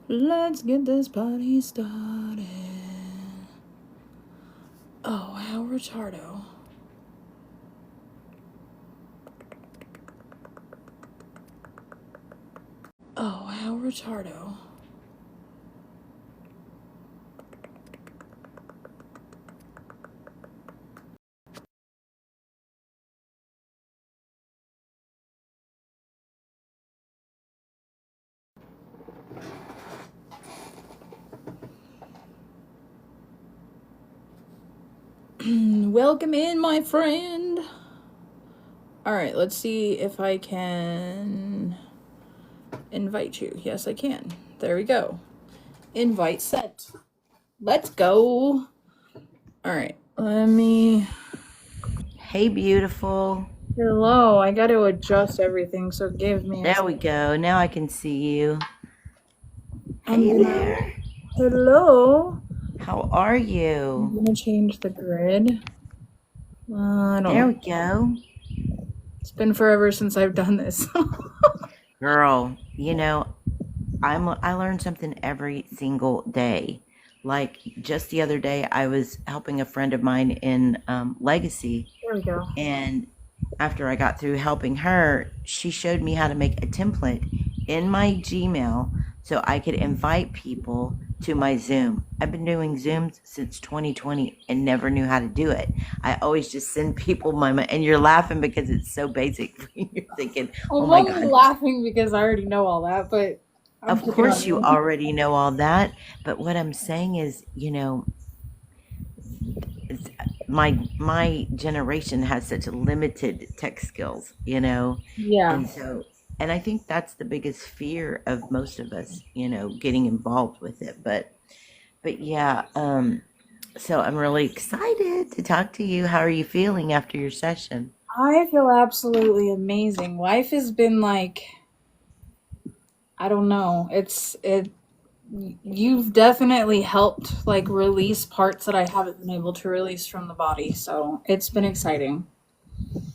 Let's get this party started. Oh, how retardo. Oh, how retardo. Welcome in, my friend. Alright, let's see if I can invite you. Yes, I can. There we go. Invite sent. Let's go. Alright, let me... Hey, beautiful. Hello, I got to adjust everything, so give me a There we go. Now I can see you. Hey there. Hello. How are you? I'm gonna change the grid. I don't There know. we go. It's been forever since I've done this. Girl, you know, I learn something every single day. Like just the other day, I was helping a friend of mine in Legacy. There we go. And after I got through helping her, she showed me how to make a template in my Gmail so I could invite people to my Zoom. I've been doing Zooms since 2020 and never knew how to do it. I always just send people and you're laughing because it's so basic. You're thinking, oh my God. I'm laughing because I already know all that, but of course you already know all that. But what I'm saying is, you know, my generation has such limited tech skills, you know? Yeah. And I think that's the biggest fear of most of us, you know, getting involved with it. But yeah, so I'm really excited to talk to you. How are you feeling after your session? I feel absolutely amazing. Life has been like, I don't know. You've definitely helped like release parts that I haven't been able to release from the body. So it's been exciting.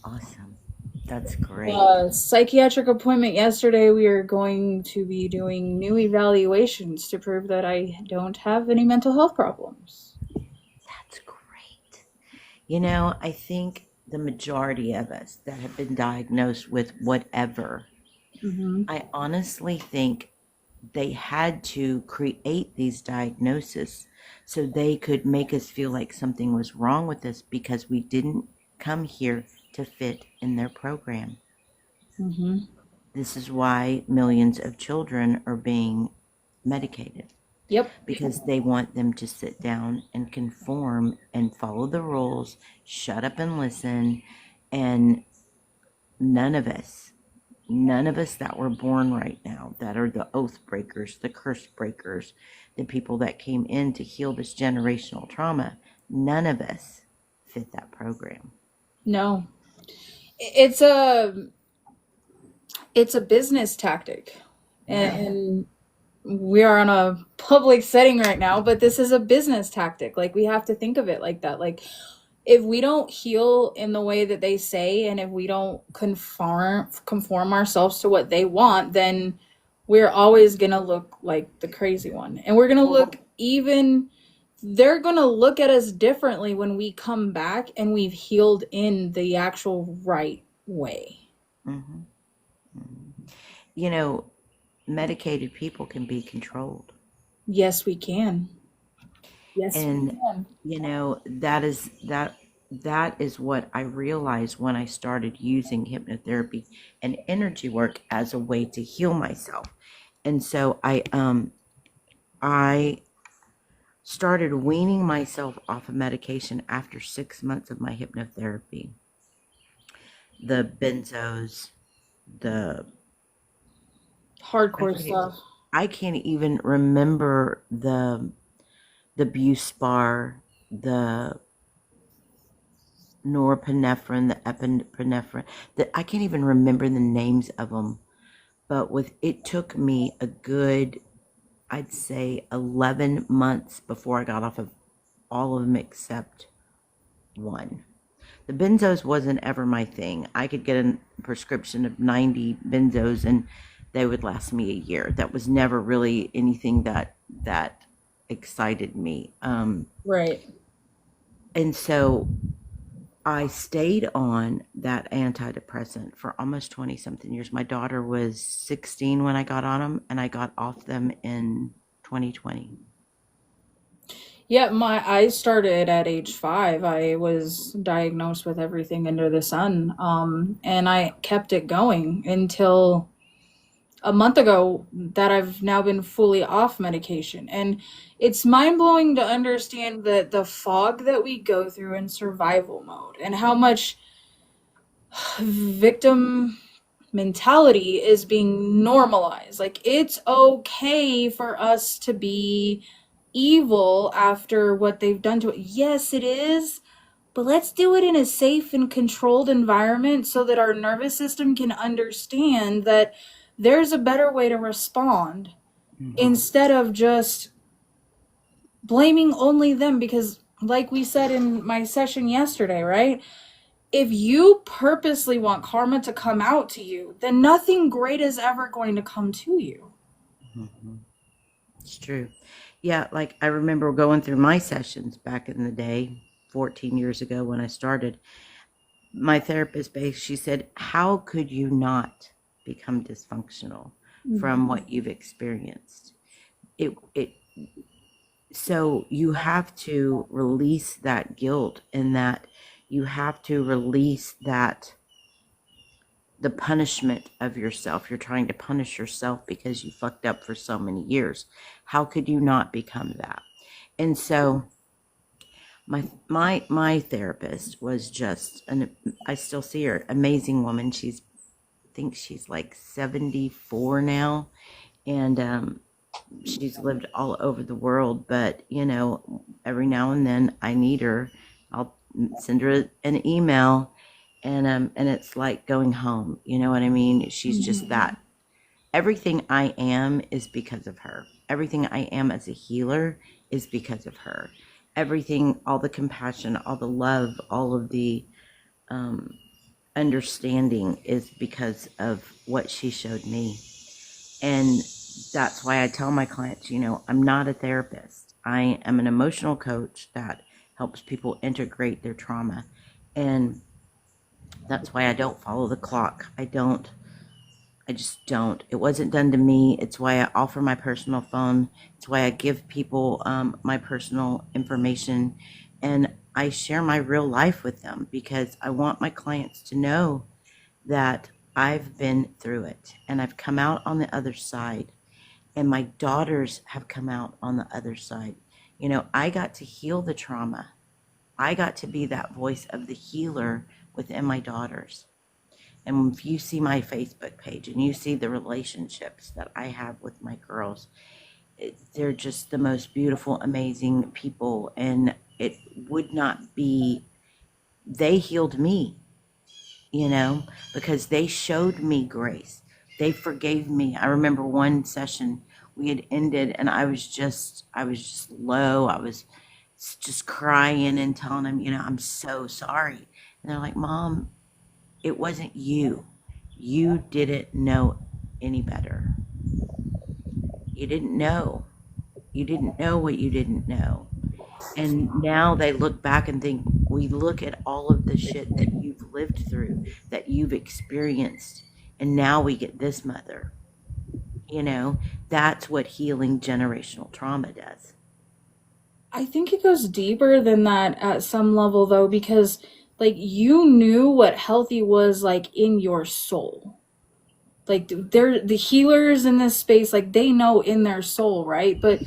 Awesome. That's great. Psychiatric appointment yesterday. We are going to be doing new evaluations to prove that I don't have any mental health problems. That's great. You know, I think the majority of us that have been diagnosed with whatever, I honestly think they had to create these diagnoses so they could make us feel like something was wrong with us because we didn't come here to fit in their program. This is why millions of children are being medicated. Yep. Because they want them to sit down and conform and follow the rules, shut up and listen, and none of us that were born right now, that are the oath breakers, the curse breakers, the people that came in to heal this generational trauma, none of us fit that program. No. It's a business tactic. And we are on a public setting right now, but this is a business tactic. Like, we have to think of it like that. Like, if we don't heal in the way that they say, and if we don't conform ourselves to what they want, then we're always gonna look like the crazy one, and we're gonna look they're gonna look at us differently when we come back and we've healed in the actual right way. You know, medicated people can be controlled. Yes, we can. Yes, And we can. you know, that is what I realized when I started using hypnotherapy and energy work as a way to heal myself. And so I started weaning myself off of medication after 6 months of my hypnotherapy. The benzos, the Hardcore stuff. I can't even remember the Buspar, the norepinephrine, the epinephrine. I can't even remember the names of them. But it took me a good, I'd say, 11 months before I got off of all of them except one. The benzos wasn't ever my thing. I could get a prescription of 90 benzos and they would last me a year. That was never really anything that excited me. Right. And so I stayed on that antidepressant for almost 20 something years. My daughter was 16 when I got on them, and I got off them in 2020. Yeah, I started at age 5. I was diagnosed with everything under the sun. And I kept it going until a month ago that I've now been fully off medication. And it's mind blowing to understand that the fog that we go through in survival mode and how much victim mentality is being normalized. Like, it's okay for us to be evil after what they've done to it. Yes, it is, but let's do it in a safe and controlled environment so that our nervous system can understand that there's a better way to respond Mm-hmm. instead of just blaming only them. Because, like we said in my session yesterday, right? If you purposely want karma to come out to you, then nothing great is ever going to come to you. Mm-hmm. It's true. Yeah, like I remember going through my sessions back in the day, 14 years ago when I started. My therapist, she said, "How could you not become dysfunctional from Mm-hmm. what you've experienced?" It so you have to release that guilt, and that you have to release that the punishment of yourself. You're trying to punish yourself because you fucked up for so many years. How could you not become that? And so my therapist was just an, I still see her, amazing woman. I think she's like 74 now, and she's lived all over the world. But every now and then I need her. I'll send her an email, and it's like going home. You know what I mean? She's just Mm-hmm. that. Everything I am is because of her. Everything I am as a healer is because of her. Everything, all the compassion, all the love, all of the um, understanding is because of what she showed me. And that's why I tell my clients, I'm not a therapist. I am an emotional coach that helps people integrate their trauma. And that's why I don't follow the clock. I just don't. It wasn't done to me. It's why I offer my personal phone. It's why I give people my personal information, and I share my real life with them, because I want my clients to know that I've been through it and I've come out on the other side, and my daughters have come out on the other side. I got to heal the trauma. I got to be that voice of the healer within my daughters. And if you see my Facebook page and you see the relationships that I have with my girls, they're just the most beautiful, amazing people. And it would not be, they healed me, because they showed me grace. They forgave me. I remember one session we had ended, and I was just low. I was just crying and telling them, I'm so sorry. And they're like, "Mom, it wasn't you. You didn't know any better. You didn't know. You didn't know what you didn't know." And now they look back and think, we look at all of the shit that you've lived through, that you've experienced, and now we get this mother. That's what healing generational trauma does. I think it goes deeper than that at some level, though, because, like, you knew what healthy was like in your soul. Like, they're the healers in this space, like, they know in their soul, right? But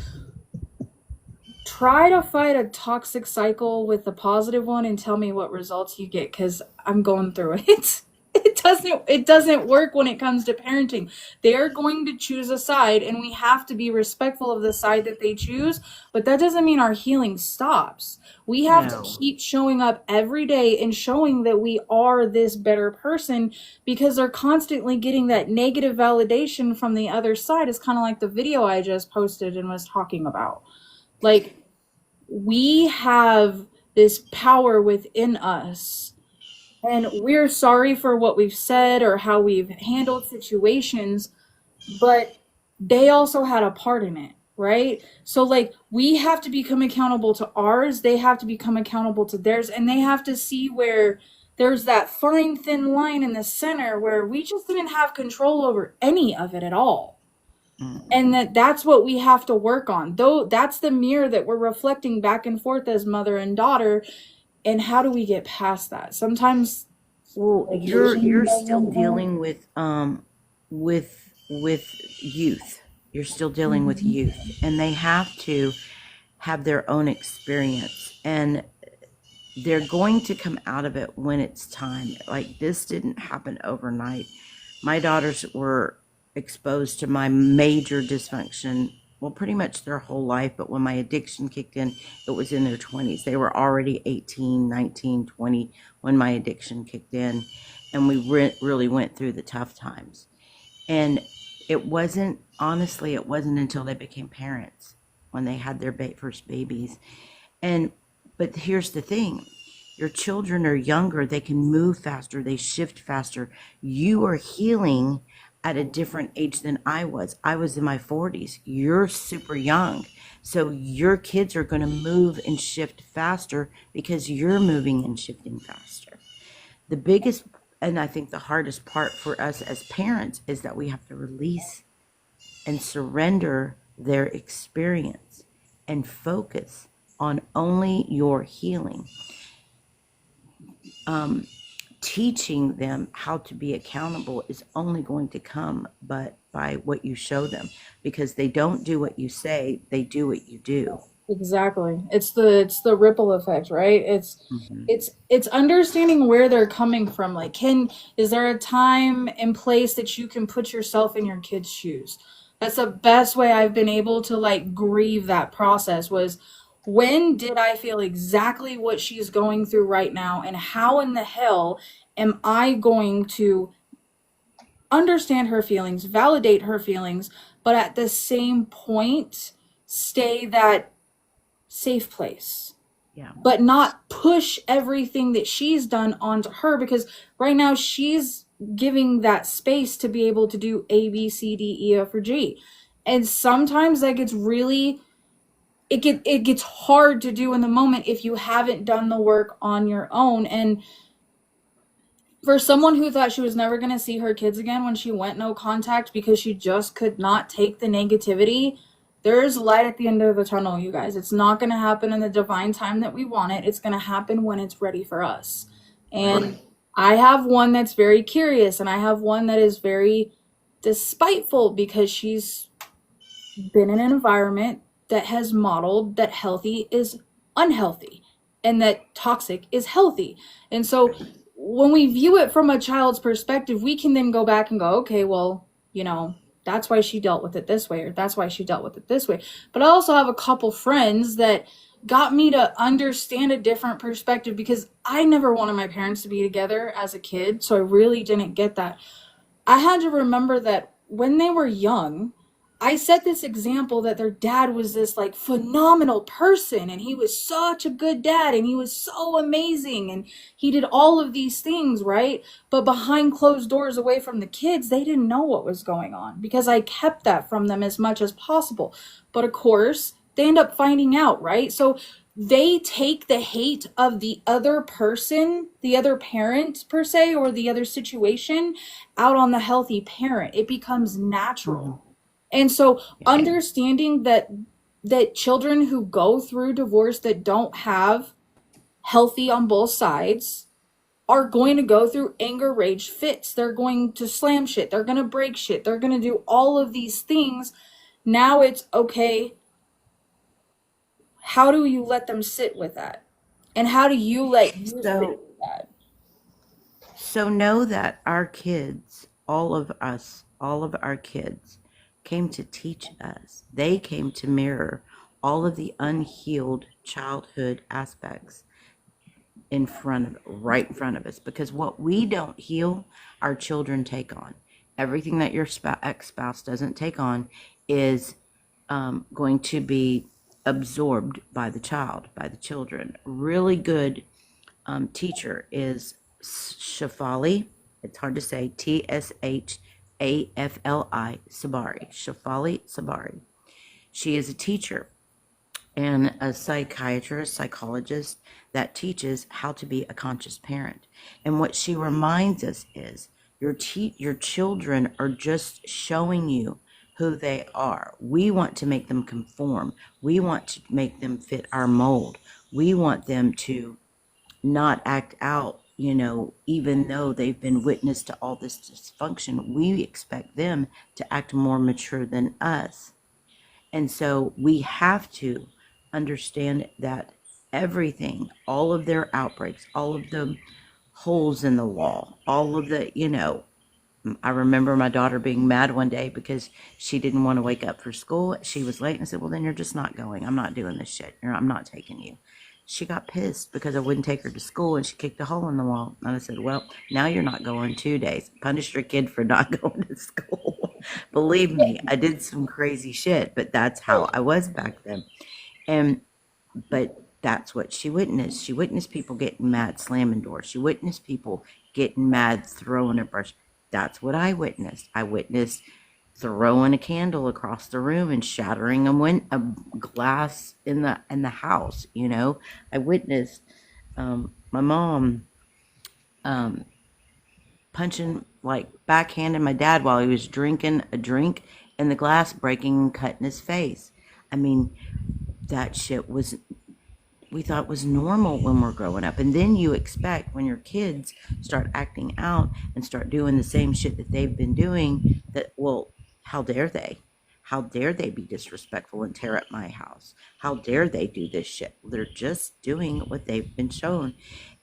try to fight a toxic cycle with the positive one and tell me what results you get, because I'm going through it. It doesn't work when it comes to parenting. They are going to choose a side, and we have to be respectful of the side that they choose, but that doesn't mean our healing stops. We have to No, keep showing up every day and showing that we are this better person, because they're constantly getting that negative validation from the other side. It's kind of like the video I just posted and was talking about. Like, we have this power within us, and we're sorry for what we've said or how we've handled situations, but they also had a part in it, right? So like we have to become accountable to ours, they have to become accountable to theirs, and they have to see where there's that fine thin line in the center where we just didn't have control over any of it at all. Mm. And that's what we have to work on. Though that's the mirror that we're reflecting back and forth as mother and daughter. And how do we get past that? Sometimes Well, like you're still dealing with youth. You're still dealing with Mhm. youth, and they have to have their own experience, and they're going to come out of it when it's time. Like, this didn't happen overnight. My daughters were exposed to my major dysfunction, well, pretty much their whole life, but when my addiction kicked in, it was in their 20s. They were already 18, 19, 20 when my addiction kicked in, and we really went through the tough times. And it wasn't, honestly, it wasn't until they became parents, when they had their first babies. And but here's the thing, your children are younger, they can move faster, they shift faster. You are healing at a different age than I was. I was in my 40s. You're super young. So your kids are going to move and shift faster because you're moving and shifting faster. The biggest, and I think the hardest part for us as parents, is that we have to release and surrender their experience and focus on only your healing. Um, Teaching them how to be accountable is only going to come but by what you show them, because they don't do what you say, they do what you do. Exactly. It's the ripple effect, right? It's Mm-hmm. it's it's understanding where they're coming from. Like, is there a time and place that you can put yourself in your kid's shoes? That's the best way I've been able to like grieve that process was when did I feel exactly what she's going through right now, and how in the hell am I going to understand her feelings, validate her feelings, but at the same point stay that safe place, Yeah. but not push everything that she's done onto her, because right now she's giving that space to be able to do A, B, C, D, E, F, or G. And sometimes that gets really it gets hard to do in the moment if you haven't done the work on your own. And for someone who thought she was never going to see her kids again when she went no contact because she just could not take the negativity, there's light at the end of the tunnel, you guys. It's not going to happen in the divine time that we want it. It's going to happen when it's ready for us. Right. And I have one that's very curious, and I have one that is very despiteful because she's been in an environment that has modeled that healthy is unhealthy and that toxic is healthy. And so when we view it from a child's perspective, we can then go back and go, okay, well, that's why she dealt with it this way, or that's why she dealt with it this way. But I also have a couple friends that got me to understand a different perspective because I never wanted my parents to be together as a kid. So I really didn't get that. I had to remember that when they were young, I set this example that their dad was this like phenomenal person, and he was such a good dad, and he was so amazing, and he did all of these things, right? But behind closed doors away from the kids, they didn't know what was going on because I kept that from them as much as possible. But of course, they end up finding out, right? So they take the hate of the other person, the other parent per se, or the other situation out on the healthy parent. It becomes Mm-hmm. natural. And so Yeah. understanding that children who go through divorce that don't have healthy on both sides are going to go through anger rage fits. They're going to slam shit. They're going to break shit. They're going to do all of these things. Now it's okay, how do you let them sit with that? And how do you let you sit So with that? So know that our kids, all of us, all of our kids came to teach us. They came to mirror all of the unhealed childhood aspects right in front of us. Because what we don't heal, our children take on. Everything that your ex-spouse doesn't take on is going to be absorbed by the child, by the children. Really good teacher is Shafali. It's hard to say. Tshfali. Afli Sabari, Shafali Sabari. She is a teacher and a psychiatrist, psychologist that teaches how to be a conscious parent. And what she reminds us is your children are just showing you who they are. We want to make them conform. We want to make them fit our mold. We want them to not act out, even though they've been witness to all this dysfunction. We expect them to act more mature than us. And so we have to understand that everything, all of their outbreaks, all of the holes in the wall, all of the, I remember my daughter being mad one day because she didn't want to wake up for school. She was late, and I said, well, then you're just not going. I'm not doing this shit. I'm not taking you. She got pissed because I wouldn't take her to school, and she kicked a hole in the wall. And I said, well, now you're not going 2 days. Punish your kid for not going to school. Believe me, I did some crazy shit, but that's how I was back then. But that's what she witnessed. She witnessed people getting mad, slamming doors. She witnessed people getting mad, throwing a brush. That's what I witnessed. I witnessed throwing a candle across the room and shattering a glass in the house. I witnessed my mom punching, like backhanding my dad while he was drinking a drink, and the glass breaking and cutting his face. I mean, that shit we thought was normal when we're growing up. And then you expect when your kids start acting out and start doing the same shit that they've been doing, that, well, how dare they? How dare they be disrespectful and tear up my house? How dare they do this shit? They're just doing what they've been shown.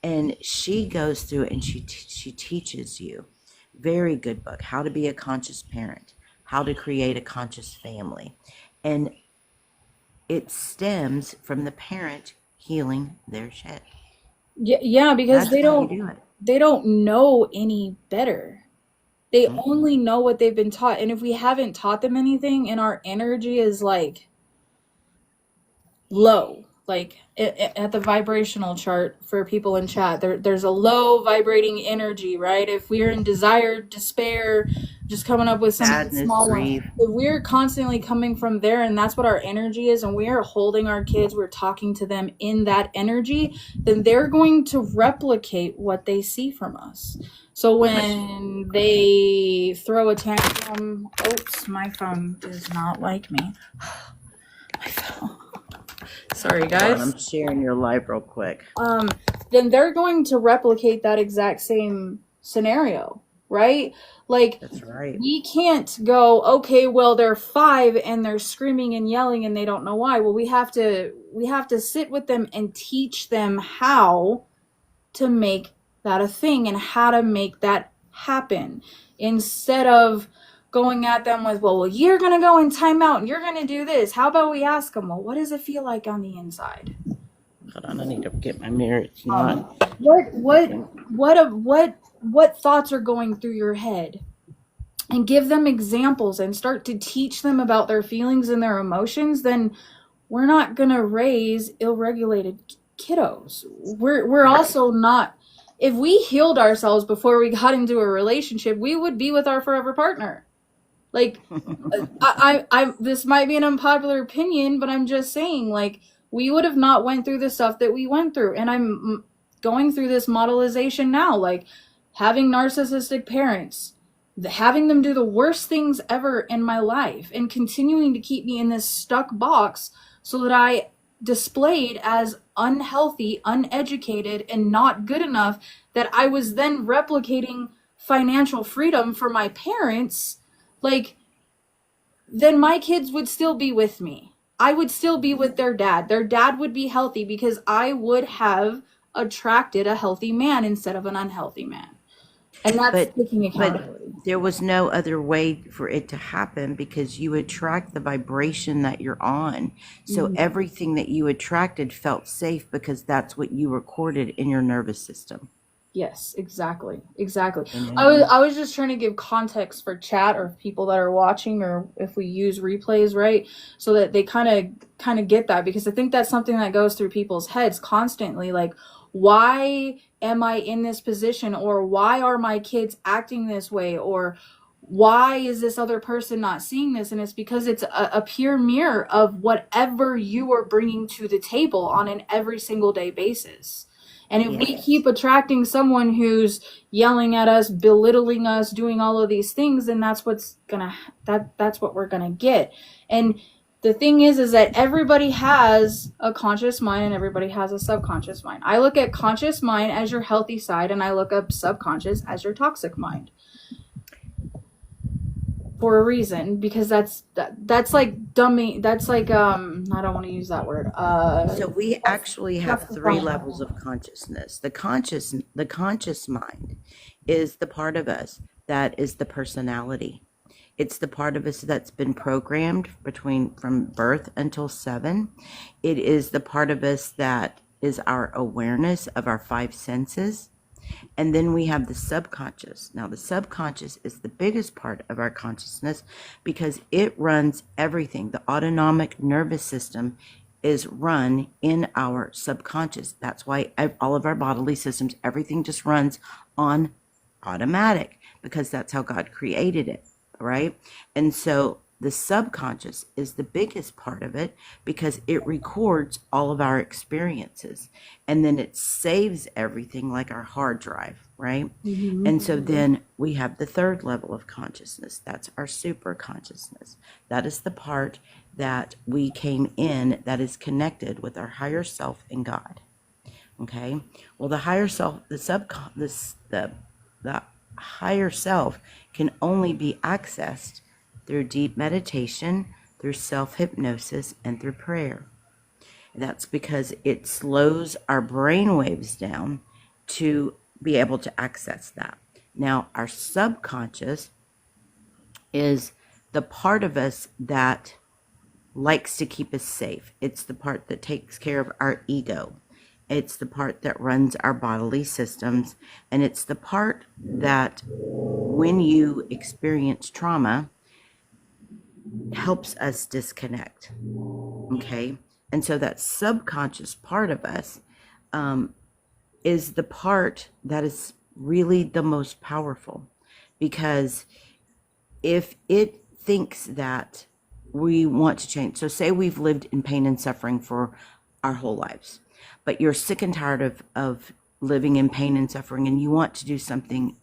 And she goes through it and she teaches you. Very good book, How to Be a Conscious Parent, How to Create a Conscious Family. And it stems from the parent healing their shit. Yeah, because That's how you do it. they don't know any better. They Mhm. only know what they've been taught. And if we haven't taught them anything and our energy is like low, like at the vibrational chart for people in chat, there's a low vibrating energy, right? If we're in desire, despair, just coming up with some Sadness, small one, grief. if we're constantly coming from there and that's what our energy is, and we are holding our kids, we're talking to them in that energy, then they're going to replicate what they see from us. So when they throw a tantrum, oops, my phone does not like me. My phone. Sorry, guys. I'm sharing your live real quick. Then they're going to replicate that exact same scenario, right? Like, that's right. We can't go, okay, well, they're 5 and they're screaming and yelling and they don't know why. Well, we have to sit with them and teach them how to make that a thing and how to make that happen, instead of going at them with, well, you're going to go in timeout and you're going to do this. How about we ask them, well, what does it feel like on the inside? Hold on, I need to get my mirror. It's not. What thoughts are going through your head? And give them examples and start to teach them about their feelings and their emotions. Then we're not going to raise ill-regulated kiddos. We're also not, if we healed ourselves before we got into a relationship, we would be with our forever partner. Like, I this might be an unpopular opinion, but I'm just saying, like, we would have not went through the stuff that we went through. And I'm going through this modelization now, like having narcissistic parents, having them do the worst things ever in my life and continuing to keep me in this stuck box so that I displayed as unhealthy, uneducated, and not good enough, that I was then replicating financial freedom for my parents. Like, then my kids would still be with me. I would still be with their dad. Their dad would be healthy because I would have attracted a healthy man instead of an unhealthy man. And that's taking accountability. But there was no other way for it to happen, because you attract the vibration that you're on. So everything that you attracted felt safe because that's what you recorded in your nervous system. Yes, exactly. I was just trying to give context for chat or people that are watching, or if we use replays, right? So that they kind of get that, because I think that's something that goes through people's heads constantly. Like, why am I in this position? Or why are my kids acting this way? Or why is this other person not seeing this? And it's because it's a pure mirror of whatever you are bringing to the table on an every single day basis. And if we keep attracting someone who's yelling at us, belittling us, doing all of these things, then that's that's what we're gonna get. And the thing is that everybody has a conscious mind and everybody has a subconscious mind. I look at conscious mind as your healthy side, and I look up subconscious as your toxic mind. For a reason, because that's like dummy. That's like I don't want to use that word. So we actually have three levels of consciousness. The conscious mind is the part of us that is the personality. It's the part of us that's been programmed from birth until 7. It is the part of us that is our awareness of our 5 senses. And then we have the subconscious. Now, the subconscious is the biggest part of our consciousness because it runs everything. The autonomic nervous system is run in our subconscious. That's why all of our bodily systems, everything just runs on automatic because that's how God created it, right? And so the subconscious is the biggest part of it because it records all of our experiences and then it saves everything like our hard drive, right? Mm-hmm. And so then we have the third level of consciousness. That's our super consciousness. That is the part that we came in that is connected with our higher self and God. Okay? Well, the higher self, the higher self can only be accessed through deep meditation, through self-hypnosis, and through prayer. And that's because it slows our brain waves down to be able to access that. Now, our subconscious is the part of us that likes to keep us safe. It's the part that takes care of our ego. It's the part that runs our bodily systems. And it's the part that when you experience trauma, helps us disconnect. Okay? And so that subconscious part of us is the part that is really the most powerful, because if it thinks that we want to change, so say we've lived in pain and suffering for our whole lives, but you're sick and tired of living in pain and suffering and you want to do something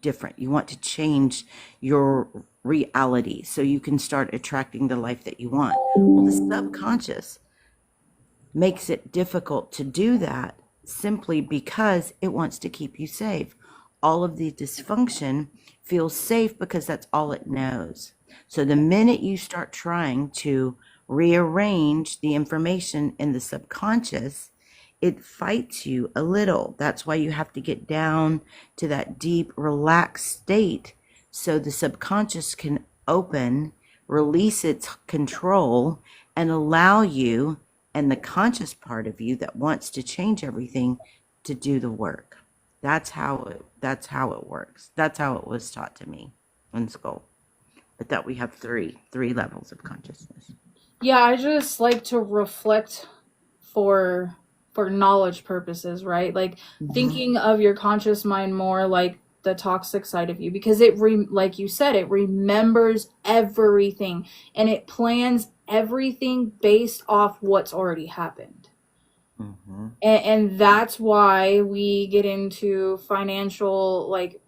different. You want to change your reality so you can start attracting the life that you want. Well, the subconscious makes it difficult to do that simply because it wants to keep you safe. All of the dysfunction feels safe because that's all it knows. So the minute you start trying to rearrange the information in the subconscious, it fights you a little. That's why you have to get down to that deep, relaxed state so the subconscious can open, release its control, and allow you and the conscious part of you that wants to change everything to do the work. That's how it works. That's how it was taught to me in school. But that we have three levels of consciousness. Yeah, I just like to reflect for knowledge purposes, right? Like thinking of your conscious mind more like the toxic side of you, because like you said, it remembers everything and it plans everything based off what's already happened. Mm-hmm. And that's why we get into financial, like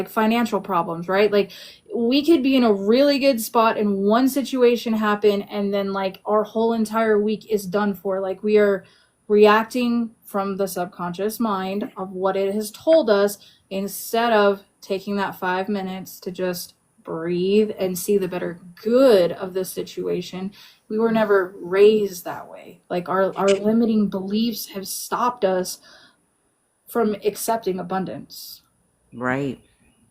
financial problems, right? Like we could be in a really good spot and one situation happen and then like our whole entire week is done for. Like we are reacting from the subconscious mind of what it has told us instead of taking that 5 minutes to just breathe and see the better good of the situation. We were never raised that way. Like our limiting beliefs have stopped us from accepting abundance. Right.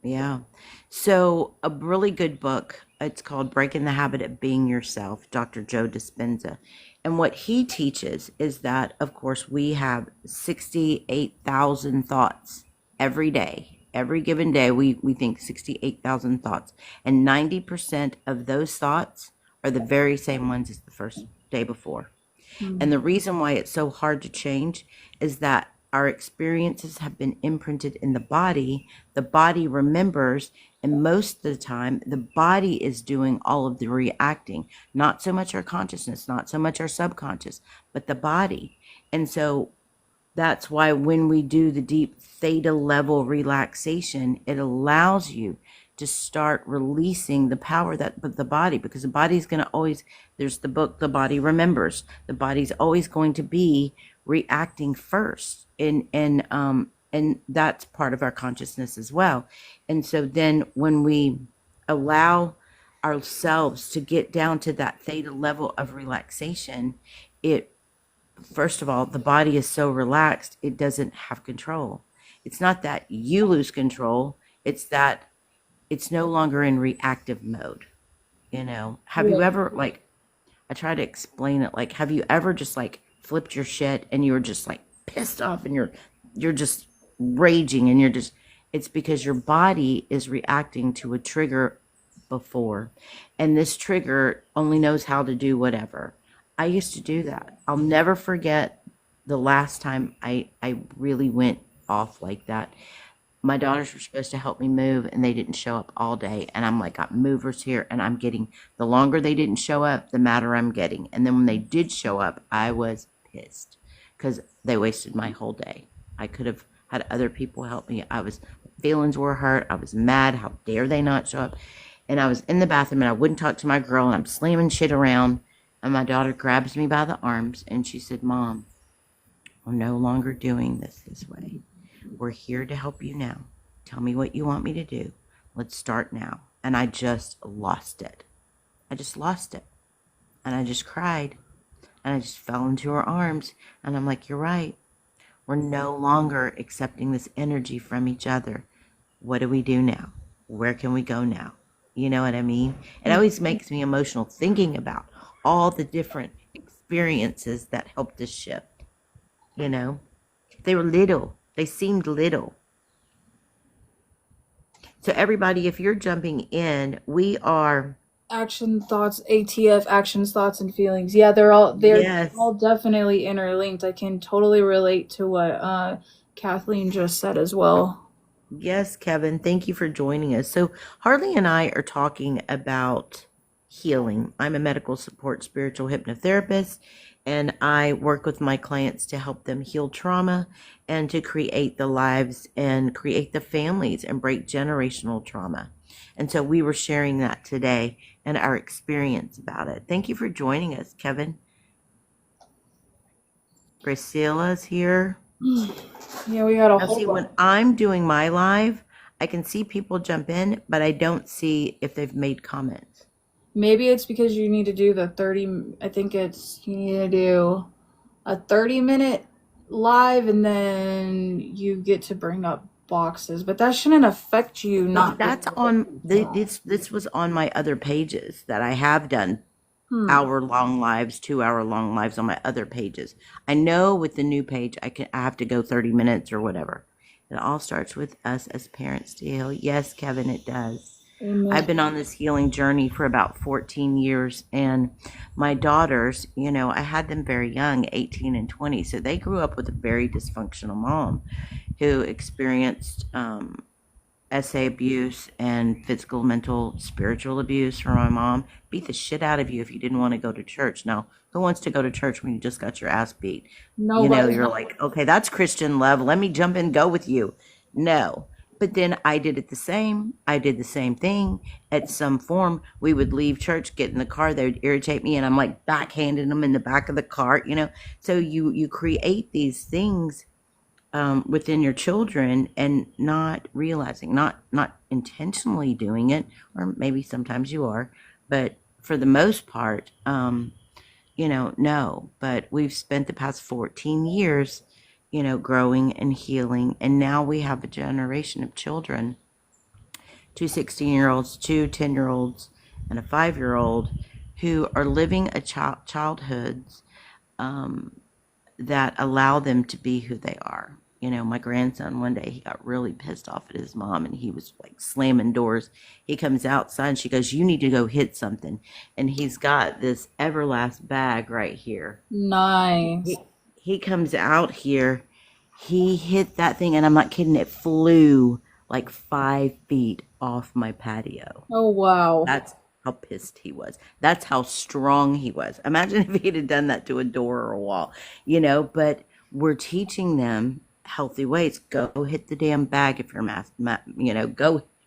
Yeah. So a really good book, it's called Breaking the Habit of Being Yourself, Dr. Joe Dispenza. And what he teaches is that, of course, we have 68,000 thoughts every day. Every given day, we think 68,000 thoughts. And 90% of those thoughts are the very same ones as the first day before. Mm-hmm. And the reason why it's so hard to change is that our experiences have been imprinted in the body remembers, and most of the time the body is doing all of the reacting, not so much our consciousness, not so much our subconscious, but the body. And so that's why when we do the deep theta level relaxation, it allows you to start releasing the power that the body, because the body's going to always, there's the book, The Body Remembers. The body's always going to be reacting first. And that's part of our consciousness as well. And so then when we allow ourselves to get down to that theta level of relaxation, it, first of all, the body is so relaxed, it doesn't have control. It's not that you lose control, it's that it's no longer in reactive mode. Have you ever, like, I try to explain it, like, have you ever just like flipped your shit and you were just like pissed off and you're just raging and you're just, it's because your body is reacting to a trigger before, and this trigger only knows how to do whatever. I used to do that. I'll never forget the last time I really went off like that. My daughters were supposed to help me move and they didn't show up all day. And I'm like, got movers here, and I'm getting, the longer they didn't show up, the madder I'm getting. And then when they did show up, I was pissed because they wasted my whole day. I could have had other people help me. Feelings were hurt. I was mad. How dare they not show up? And I was in the bathroom and I wouldn't talk to my girl, and I'm slamming shit around. And my daughter grabs me by the arms and she said, Mom, we're no longer doing this way. We're here to help you now. Tell me what you want me to do. Let's start now. And I just lost it. I just lost it. And I just cried. And I just fell into her arms. And I'm like, you're right. We're no longer accepting this energy from each other. What do we do now? Where can we go now? You know what I mean? It always makes me emotional thinking about all the different experiences that helped us shift. They were little. They seemed little. So everybody, if you're jumping in, we are Action, thoughts, ATF, actions, thoughts, and feelings. Yeah, they're yes, all definitely interlinked. I can totally relate to what Kathleen just said as well. yes, Kevin. Thank you for joining us. So Harley and I are talking about healing. I'm a medical support spiritual hypnotherapist, and I work with my clients to help them heal trauma and to create the lives and create the families and break generational trauma. And so we were sharing that today and our experience about it. Thank you for joining us, Kevin. Priscilla's here. Yeah, we got a Now, whole see, bunch. when I'm doing my live, I can see people jump in, but I don't see if they've made comments. Maybe it's because you need to do the 30, I think it's, you need to do a 30-minute live and then you get to bring up boxes, but that shouldn't affect you not. That's on this was on my other pages that I have done hour-long lives, 2-hour-long lives on my other pages. I know with the new page I have to go 30 minutes or whatever. It all starts with us as parents to heal. Yes, Kevin, it does. Amen. I've been on this healing journey for about 14 years, and my daughters, I had them very young, 18 and 20, so they grew up with a very dysfunctional mom who experienced SA abuse and physical, mental, spiritual abuse from my mom. Beat the shit out of you if you didn't want to go to church. Now, who wants to go to church when you just got your ass beat? Nobody. You're like, okay, that's Christian love. Let me jump in and go with you. No. But then I did it the same. I did the same thing at some form. We would leave church, get in the car. They would irritate me, and I'm like backhanding them in the back of the car, So you create these things within your children and not realizing, not intentionally doing it, or maybe sometimes you are, but for the most part, no. But we've spent the past 14 years growing and healing. And now we have a generation of children, 2 16-year-olds, 2 10-year-olds, and a 5-year-old who are living a childhoods that allow them to be who they are. My grandson, one day, he got really pissed off at his mom, and he was like slamming doors. He comes outside and she goes, you need to go hit something. And he's got this Everlast bag right here. Nice. He comes out here. He hit that thing, and I'm not kidding, it flew like 5 feet off my patio. Oh, wow. That's how pissed he was. That's how strong he was. Imagine if he'd have done that to a door or a wall, but we're teaching them healthy ways. Go hit the damn bag if you're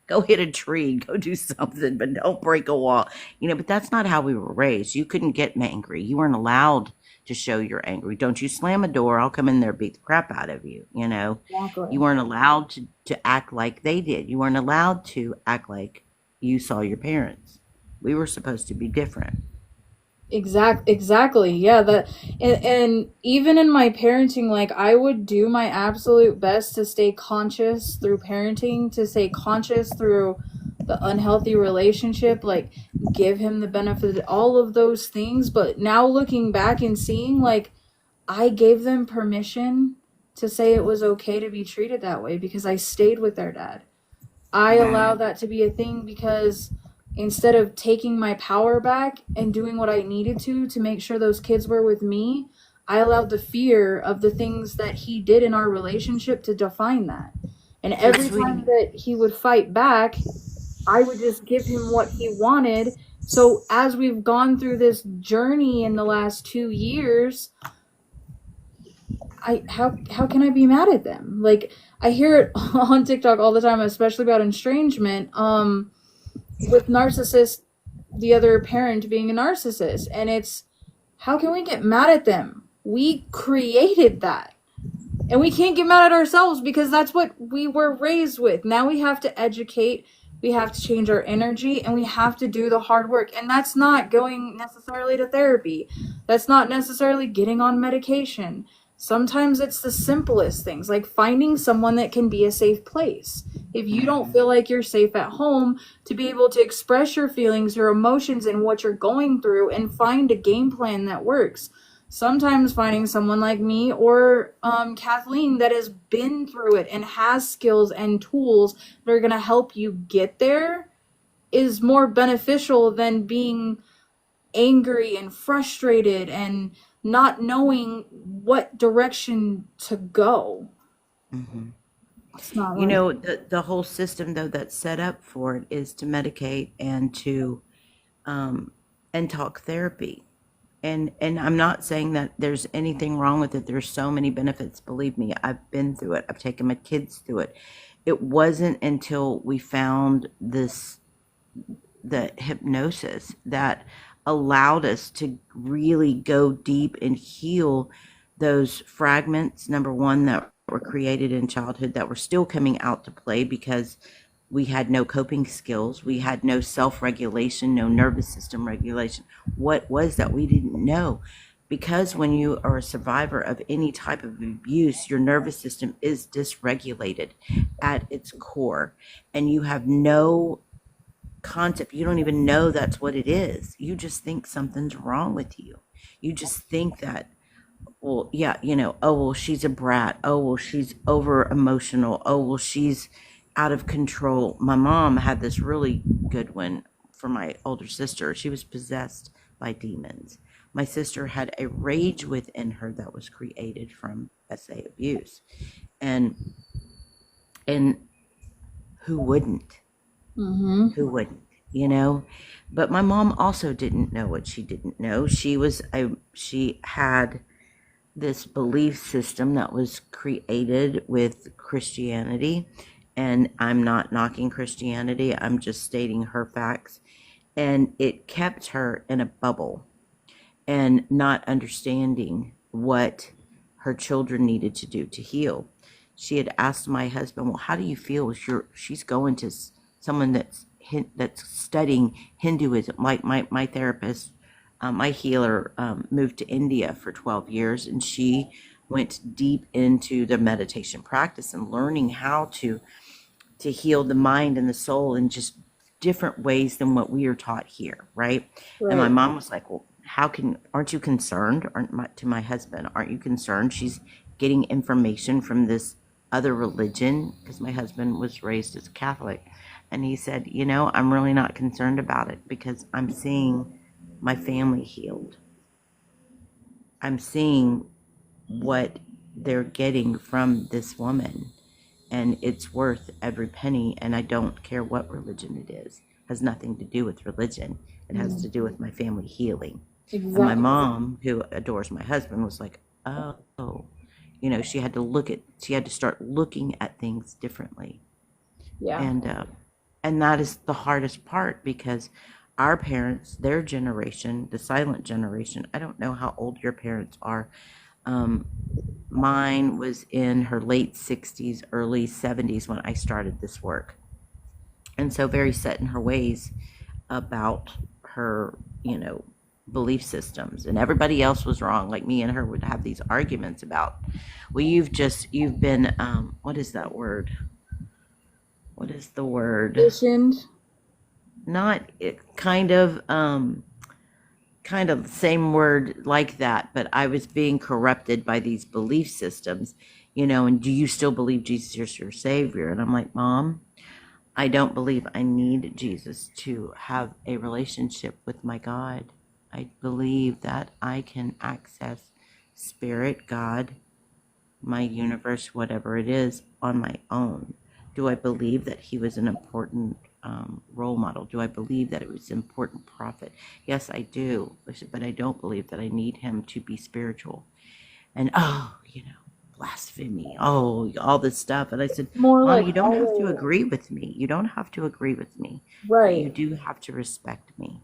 go hit a tree, go do something, but don't break a wall. But that's not how we were raised. You couldn't get angry. You weren't allowed to show you're angry. Don't you slam a door, I'll come in there, beat the crap out of you. You Exactly. weren't allowed to act like they did. You weren't allowed to act like you saw your parents. We were supposed to be different. Exactly. Yeah, and even in my parenting, like I would do my absolute best to stay conscious through parenting, to stay conscious through the unhealthy relationship, like give him the benefit of all of those things. But now looking back and seeing, like, I gave them permission to say it was okay to be treated that way because I stayed with their dad. I allow that to be a thing because instead of taking my power back and doing what I needed to make sure those kids were with me, I allowed the fear of the things that he did in our relationship to define that. And See, every time sweetie, that he would fight back, I would just give him what he wanted. So as we've gone through this journey in the last 2 years, how can I be mad at them? Like I hear it on TikTok all the time, especially about estrangement. With narcissist, the other parent being a narcissist, and it's how can we get mad at them? We created that. And we can't get mad at ourselves because that's what we were raised with. Now we have to educate, we have to change our energy, and we have to do the hard work. And that's not going necessarily to therapy. That's not necessarily getting on medication. Sometimes it's the simplest things, like finding someone that can be a safe place. If you don't feel like you're safe at home, to be able to express your feelings, your emotions, and what you're going through, and find a game plan that works. Sometimes finding someone like me or Kathleen that has been through it and has skills and tools that are going to help you get there is more beneficial than being angry and frustrated and not knowing what direction to go. hmm It's not like, the whole system though that's set up for it is to medicate um, and talk therapy. And I'm not saying that there's anything wrong with it. There's so many benefits. Believe me, I've been through it. I've taken my kids through it. It wasn't until we found the hypnosis that allowed us to really go deep and heal those fragments, number one, that were created in childhood that were still coming out to play because we had no coping skills, we had no self-regulation, no nervous system regulation. What was that? We didn't know. Because when you are a survivor of any type of abuse, your nervous system is dysregulated at its core, and you have no concept. You don't even know that's what it is. You just think something's wrong with you. You just think that, well, yeah, oh, well, she's a brat. Oh, well, she's over emotional. Oh, well, she's out of control. My mom had this really good one for my older sister. She was possessed by demons. My sister had a rage within her that was created from SA abuse. And and who wouldn't? mm-hmm, Who wouldn't? You know? But my mom also didn't know what she didn't know. She had this belief system that was created with Christianity. And I'm not knocking Christianity, I'm just stating her facts. And it kept her in a bubble and not understanding what her children needed to do to heal. She had asked my husband, "Well, how do you feel? She's going to someone that's studying Hinduism, like my therapist, my healer, moved to India for 12 years, and she went deep into the meditation practice and learning how to heal the mind and the soul in just different ways than what we are taught here, right?" And my right. mom was like, "Well, aren't you concerned?" To my husband, "Aren't you concerned? She's getting information from this other religion," because my husband was raised as a Catholic. And he said, "I'm really not concerned about it because I'm seeing my family healed. I'm seeing what they're getting from this woman, and it's worth every penny. And I don't care what religion it is. It has nothing to do with religion. It has to do with my family healing. And my Exactly. mom, who adores my husband, was like, oh, she had to start looking at things differently. Yeah. And that is the hardest part, because our parents, their generation, the silent generation, I don't know how old your parents are. Um, Mine was in her late 60s, early 70s when I started this work. And so very set in her ways about her, you know, belief systems. And everybody else was wrong. Like me and her would have these arguments about, well, you've been, what is that word? What is the word? Conditioned. Not it, kind of the same word like that, but I was being corrupted by these belief systems, you know, and do you still believe Jesus is your savior? And I'm like, Mom, I don't believe I need Jesus to have a relationship with my God. I believe that I can access spirit, God, my universe, whatever it is, on my own. Do I believe that he was an important role model? Do I believe that it was an important prophet? Yes, I do. I said, but I don't believe that I need him to be spiritual. And, oh, you know, blasphemy, oh, all this stuff. And I said, More Mom, like you don't have to always. agree with me. You don't have to agree with me, but you Right. do have to respect me.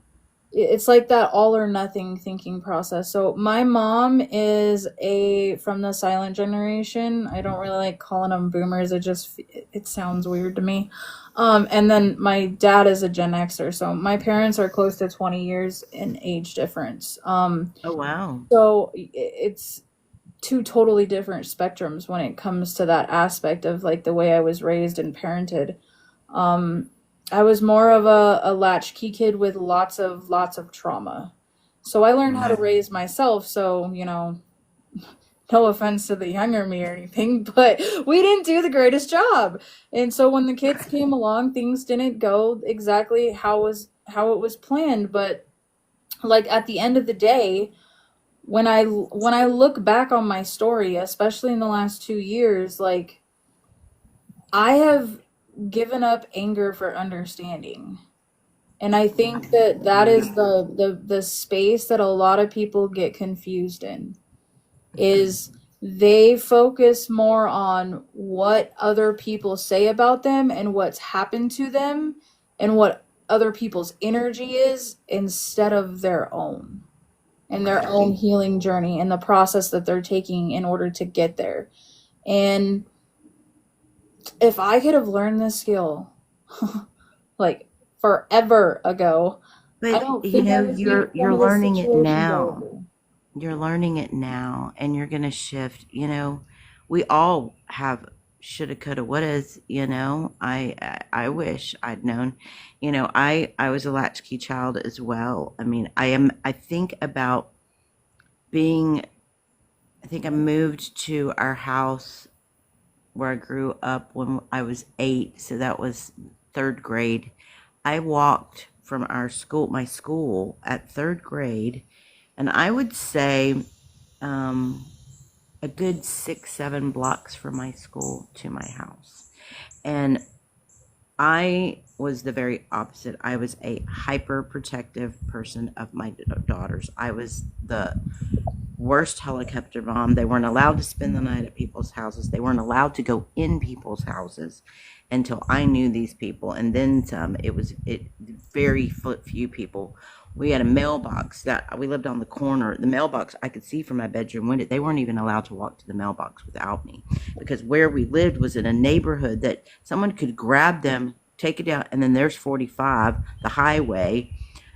It's like that all or nothing thinking process. So my mom is a from the silent generation. I don't really like calling them boomers. It sounds weird to me. And then my dad is a Gen Xer. So my parents are close to 20 years in age difference. Oh, wow. So it's two totally different spectrums when it comes to that aspect of like the way I was raised and parented. Um, I was more of a latchkey kid with lots of trauma. So I learned how to Mm. raise myself. So, no offense to the younger me or anything, but we didn't do the greatest job. And so when the kids came along, things didn't go exactly how it was planned. But like at the end of the day, when I look back on my story, especially in the last 2 years, like I have given up anger for understanding. And I think that that is the space that a lot of people get confused in is they focus more on what other people say about them and what's happened to them and what other people's energy is instead of their own and their Right. own healing journey and the process that they're taking in order to get there. And if I could have learned this skill like forever ago, I But don't you think I know, would be in some you're of the learning it situations I would now. be. You're learning it now, and you're going to shift. You know, we all have shoulda, coulda, wouldas. You know, I wish I'd known. You know, I was a latchkey child as well. I mean, I am. I think about being. I think I moved to our house where I grew up when I was 8, so that was third grade. I walked from my school at third grade, and I would say um, a good 6, 7 blocks from my school to my house. And I was the very opposite. I was a hyper protective person of my daughters. I was the worst helicopter mom. They weren't allowed to spend the night at people's houses. They weren't allowed to go in people's houses until I knew these people, and then some. It very few people. We had a mailbox that we lived on the corner. The mailbox I could see from my bedroom window. They weren't even allowed to walk to the mailbox without me, because where we lived was in a neighborhood that someone could grab them, take it out, and then there's 45, the highway.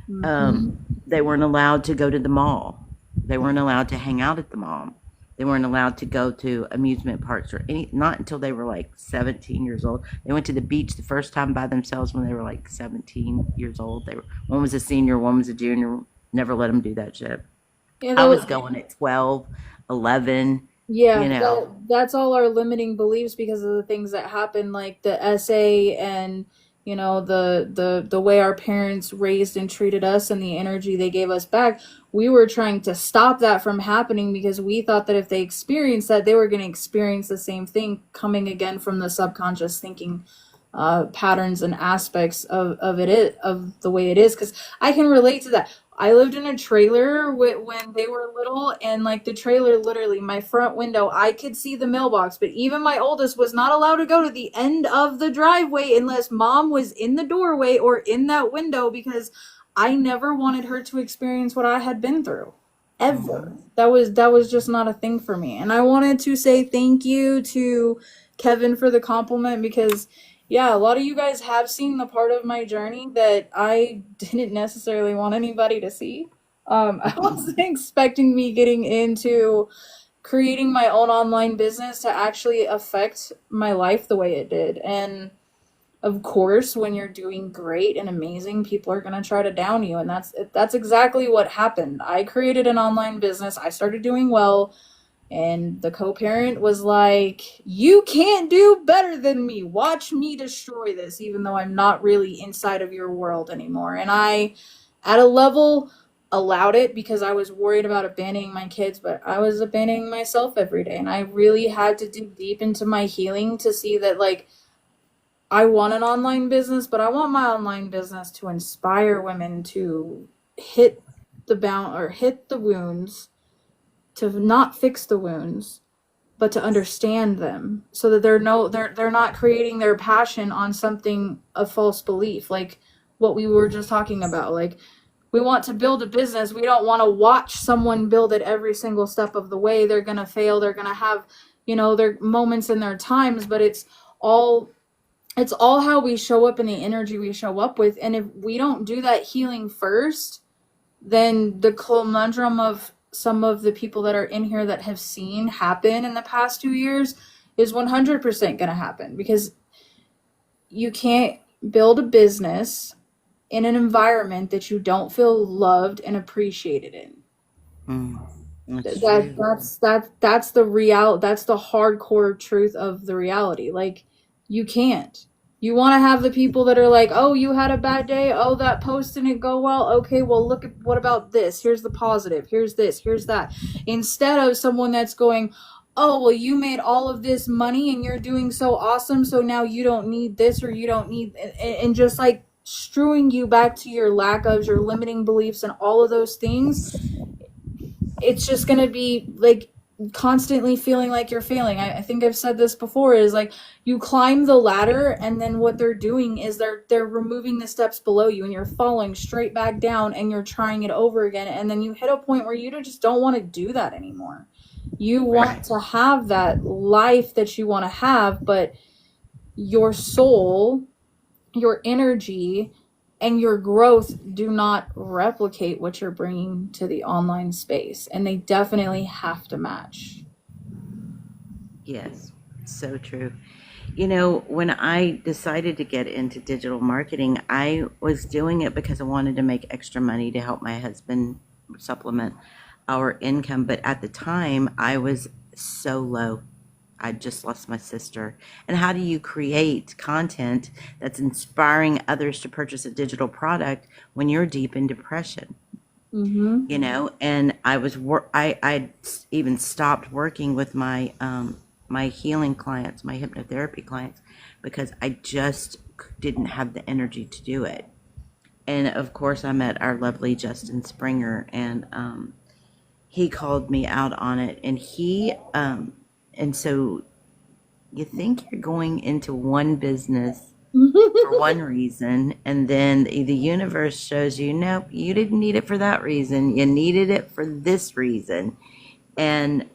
Mhm. They weren't allowed to go to the mall. They weren't allowed to hang out at the mall. They weren't allowed to go to amusement parks or any, not until they were like 17 years old. They went to the beach the first time by themselves when they were like 17 years old. One was a senior, one was a junior. Never let them do that shit. Yeah, I was that, going at 12, 11, you yeah, know. that's all our limiting beliefs because of the things that happen, like the essay and you know, the way our parents raised and treated us and the energy they gave us back, we were trying to stop that from happening because we thought that if they experienced that, they were going to experience the same thing coming again from the subconscious thinking patterns and aspects of the way it is, because I can relate to that. I lived in a trailer when they were little, and like the trailer, literally, my front window, I could see the mailbox, but even my oldest was not allowed to go to the end of the driveway unless mom was in the doorway or in that window, because I never wanted her to experience what I had been through. Ever. That was just not a thing for me. And I wanted to say thank you to Kevin for the compliment, because yeah, a lot of you guys have seen the part of my journey that I didn't necessarily want anybody to see. I wasn't expecting me getting into creating my own online business to actually affect my life the way it did. And of course, when you're doing great and amazing, people are going to try to down you, and that's exactly what happened. I created an online business. I started doing well, and the co-parent was like, "You can't do better than me. Watch me destroy this, even though I'm not really inside of your world anymore." And I, at a level, allowed it because I was worried about abandoning my kids, but I was abandoning myself every day. And I really had to dig deep into my healing to see that, like, I want an online business, but I want my online business to inspire women to hit hit the wounds, to not fix the wounds, but to understand them, so that they're not creating their passion on something of false belief, like what we were just talking about. Like, we want to build a business, we don't want to watch someone build it every single step of the way. They're going to fail, they're going to have, you know, their moments and their times, but all it's all how we show up and the energy we show up with. And if we don't do that healing first, then the conundrum of some of the people that are in here that have seen happen in the past 2 years is 100% going to happen, because you can't build a business in an environment that you don't feel loved and appreciated in. Mm, that's that true. that's that that's the that's the hardcore truth of the reality. Like, you can't. You want to have the people that are like, "Oh, you had a bad day, oh, that post didn't go well, okay, well, look at, what about this, here's the positive, here's this, here's that," instead of someone that's going, "Oh, well, you made all of this money and you're doing so awesome, so now you don't need this, or you don't need," and just like strewing you back to your lack of, your limiting beliefs and all of those things. It's just going to be like constantly feeling like you're failing. I think I've said this before, is like, you climb the ladder, and then what they're doing is they're removing the steps below you, and you're falling straight back down, and you're trying it over again, and then you hit a point where you just don't want to do that anymore. You want Right. to have that life that you want to have, but your soul, your energy, and your growth do not replicate what you're bringing to the online space, and they definitely have to match. Yes. So true. You know, when I decided to get into digital marketing, I was doing it because I wanted to make extra money to help my husband supplement our income. But at the time, I was so low. I just lost my sister. And how do you create content that's inspiring others to purchase a digital product when you're deep in depression? Mm-hmm. You know, and I even stopped working with my healing clients, my hypnotherapy clients, because I just didn't have the energy to do it. And of course, I met our lovely Justin Springer, and he called me out on it. And so you think you're going into one business for one reason, and then the universe shows you, nope, you didn't need it for that reason. You needed it for this reason. And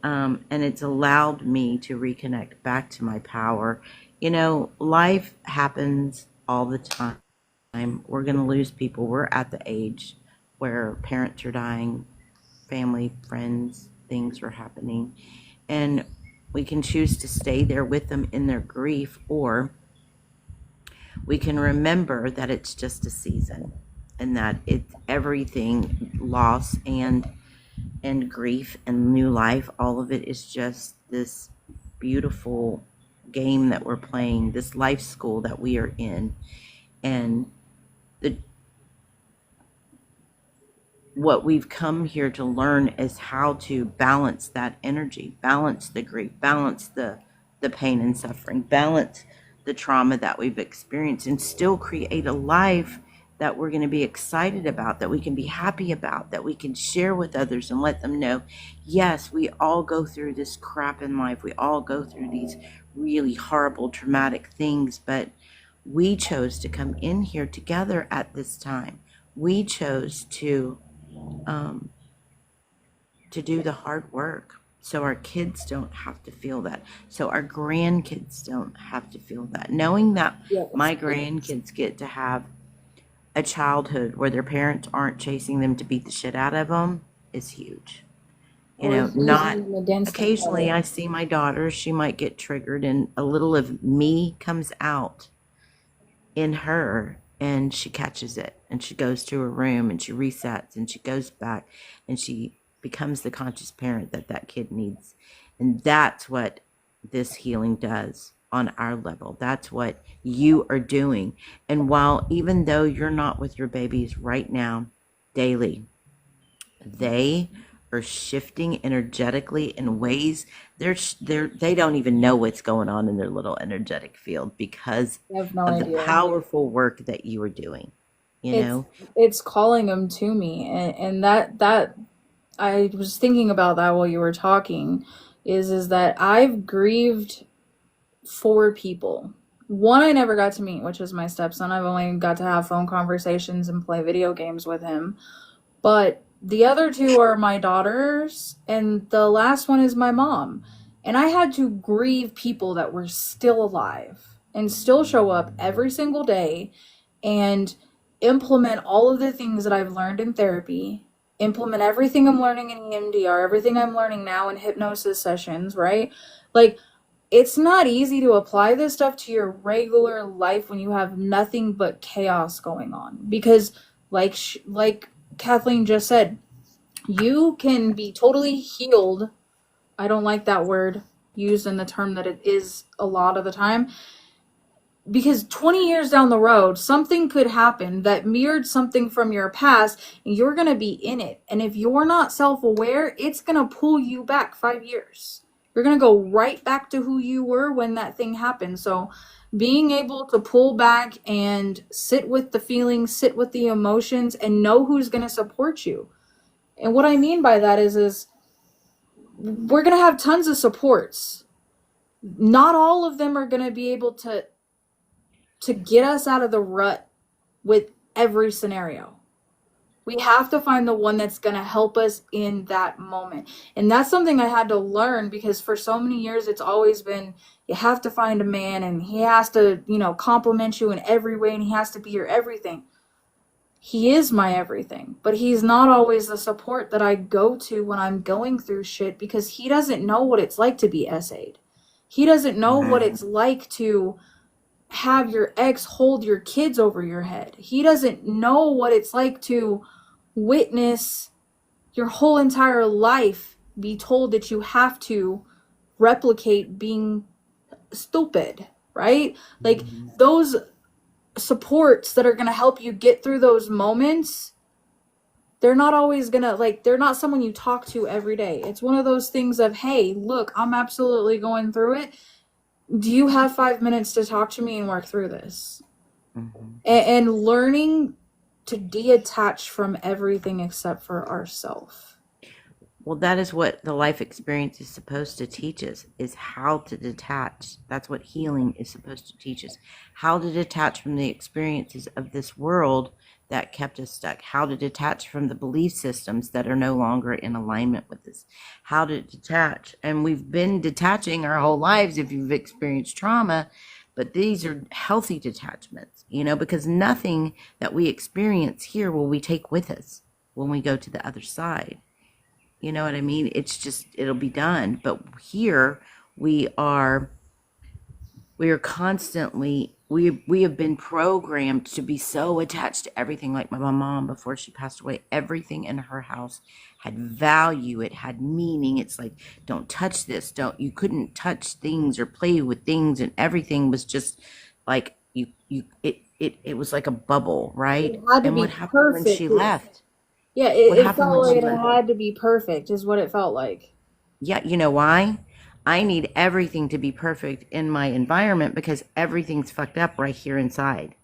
it's allowed me to reconnect back to my power. You know, life happens all the time. We're going to lose people. We're at the age where parents are dying, family, friends, things are happening, and we can choose to stay there with them in their grief, or we can remember that it's just a season, and that it's everything, loss and grief and new life, all of it is just this beautiful game that we're playing, this life school that we are in. And the what we've come here to learn is how to balance that energy, balance the grief, balance the pain and suffering, balance the trauma that we've experienced, and still create a life that we're going to be excited about, that we can be happy about, that we can share with others and let them know, yes, we all go through this crap in life. We all go through these really horrible, traumatic things, but we chose to come in here together at this time. We chose um, to do the hard work so our kids don't have to feel that, so our grandkids don't have to feel that. Knowing that Yes. my grandkids get to have a childhood where their parents aren't chasing them to beat the shit out of them is huge. You Or know, using not them against them. occasionally I see my daughter, she might get triggered and a little of me comes out in her, and she catches it and she goes to her room and she resets and she goes back and she becomes the conscious parent that that kid needs. And that's what this healing does on our level. That's what you are doing. And while even though you're not with your babies right now daily, they are shifting energetically in ways they don't even know what's going on in their little energetic field because I have no of the idea. powerful work that you are doing, you It's know. it's calling them to me, and that I was thinking about that while you were talking, is that I've grieved four people. One I never got to meet, which is my stepson. I've only got to have phone conversations and play video games with him. But the other two are my daughters, and the last one is my mom. And I had to grieve people that were still alive and still show up every single day and implement all of the things that I've learned in therapy, implement everything I'm learning in EMDR, everything I'm learning now in hypnosis sessions, right? Like, it's not easy to apply this stuff to your regular life when you have nothing but chaos going on because like Kathleen just said, you can be totally healed. I don't like that word used in the term that it is a lot of the time, because 20 years down the road something could happen that mirrored something from your past and you're going to be in it, and if you're not self-aware, it's going to pull you back 5 years. You're going to go right back to who you were when that thing happened. So being able to pull back and sit with the feelings, sit with the emotions, and know who's going to support you. And what I mean by that is we're going to have tons of supports. Not all of them are going to be able to get us out of the rut with every scenario. We have to find the one that's going to help us in that moment. And that's something I had to learn, because for so many years it's always been, you have to find a man and he has to, compliment you in every way and he has to be your everything. He is my everything, but he's not always the support that I go to when I'm going through shit, because he doesn't know what it's like to be essayed. He doesn't know what it's like to have your ex hold your kids over your head. He doesn't know what it's like to witness your whole entire life be told that you have to replicate being stupid, right? Like, those supports that are going to help you get through those moments, they're not always going to, like, they're not someone you talk to every day. It's one of those things of, hey, look, I'm absolutely going through it. Do you have 5 minutes to talk to me and work through this? And learning to detach from everything except for ourselves. Well, that is what the life experience is supposed to teach us, is how to detach. That's what healing is supposed to teach us. How to detach from the experiences of this world that kept us stuck. How to detach from the belief systems that are no longer in alignment with us. How to detach. And we've been detaching our whole lives if you've experienced trauma, but these are healthy detachments, because nothing that we experience here will we take with us when we go to the other side. You know what I mean? It's just, it'll be done. But here we are constantly, we have been programmed to be so attached to everything. Like my mom, before she passed away, everything in her house had value. It had meaning. It's like, don't touch this. You couldn't touch things or play with things. And everything was just like, it was like a bubble, right? It had to And what be happened when she perfect. left? Yeah, What it happened felt when like she it left? had to be perfect, is what it felt like. Yeah, you know why? I need everything to be perfect in my environment because everything's fucked up right here inside.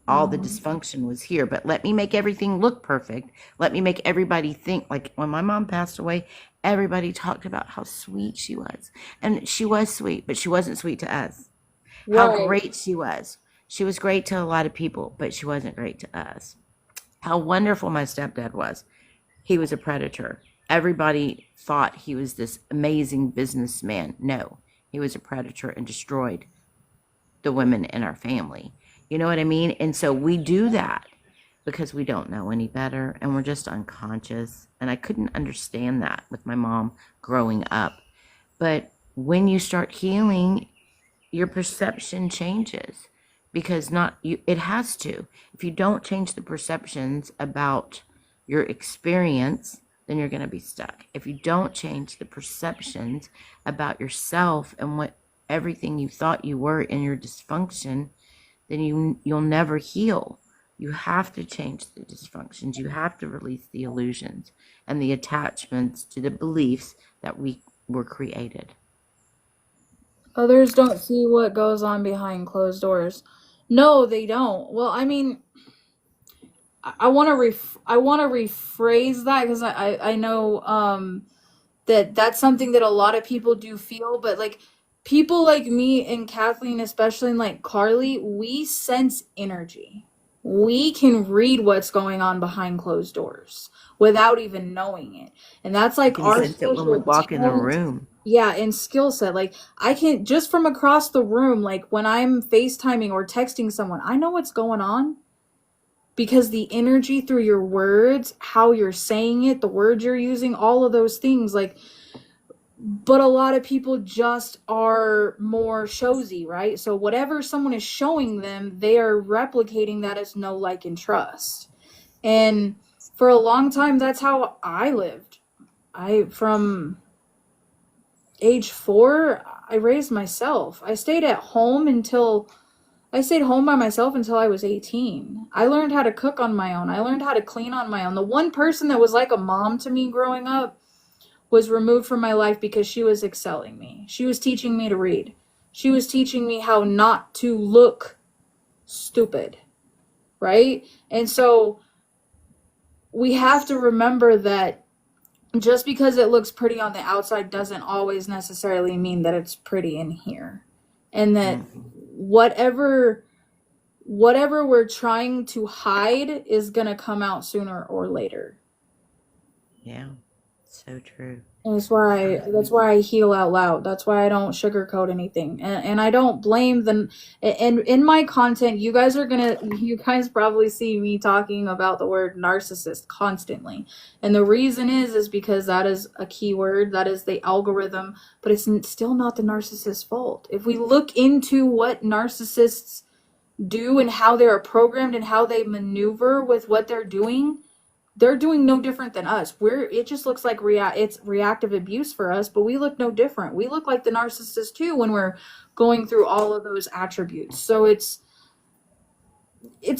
All the Mhm. dysfunction was here, but let me make everything look perfect. Let me make everybody think. Like when my mom passed away, everybody talked about how sweet she was. And she was sweet, but she wasn't sweet to us. How Right. great she was. She was great to a lot of people, but she wasn't great to us. How wonderful my stepdad was. He was a predator. Everybody thought he was this amazing businessman. No, he was a predator and destroyed the women in our family. You know what I mean? And so we do that because we don't know any better and we're just unconscious. And I couldn't understand that with my mom growing up. But when you start healing, your perception changes because not you it has to. If you don't change the perceptions about your experience, then you're going to be stuck. If you don't change the perceptions about yourself and what everything you thought you were in your dysfunction, then you'll never heal. You have to change the dysfunctions. You have to release the illusions and the attachments to the beliefs that we were created. Others don't see what goes on behind closed doors. No, they don't. Well, I mean, I want to I want to rephrase that because I know that that's something that a lot of people do feel, but like people like me and Kathleen, especially, and like Carly, we sense energy. We can read what's going on behind closed doors without even knowing it. And that's We like can our sense it when we special walk in the talent. room. Yeah, and skill set. Like I can just from across the room, like when I'm FaceTiming or texting someone, I know what's going on because the energy through your words, how you're saying it, the words you're using, all of those things, like, but a lot of people just are more showsy, right? So whatever someone is showing them, they are replicating that as know, like, and trust. And for a long time, that's how I lived. From age 4, I raised myself. I stayed home by myself until I was 18. I learned how to cook on my own. I learned how to clean on my own. The one person that was like a mom to me growing up was removed from my life because she was excelling me. She was teaching me to read. She was teaching me how not to look stupid, right? And so we have to remember that just because it looks pretty on the outside doesn't always necessarily mean that it's pretty in here. And that Mm-hmm. whatever we're trying to hide is going to come out sooner or later. Yeah, so true. And that's Um, why I heal out loud. That's why I don't sugarcoat anything. And I don't blame the and in my content you guys probably see me talking about the word narcissist constantly. And the reason is because that is a keyword, that is the algorithm, but it's still not the narcissist's fault. If we look into what narcissists do and how they're programmed and how they maneuver with what they're doing no different than us. It just looks like it's reactive abuse for us, but we look no different. We look like the narcissist too when we're going through all of those attributes. So it's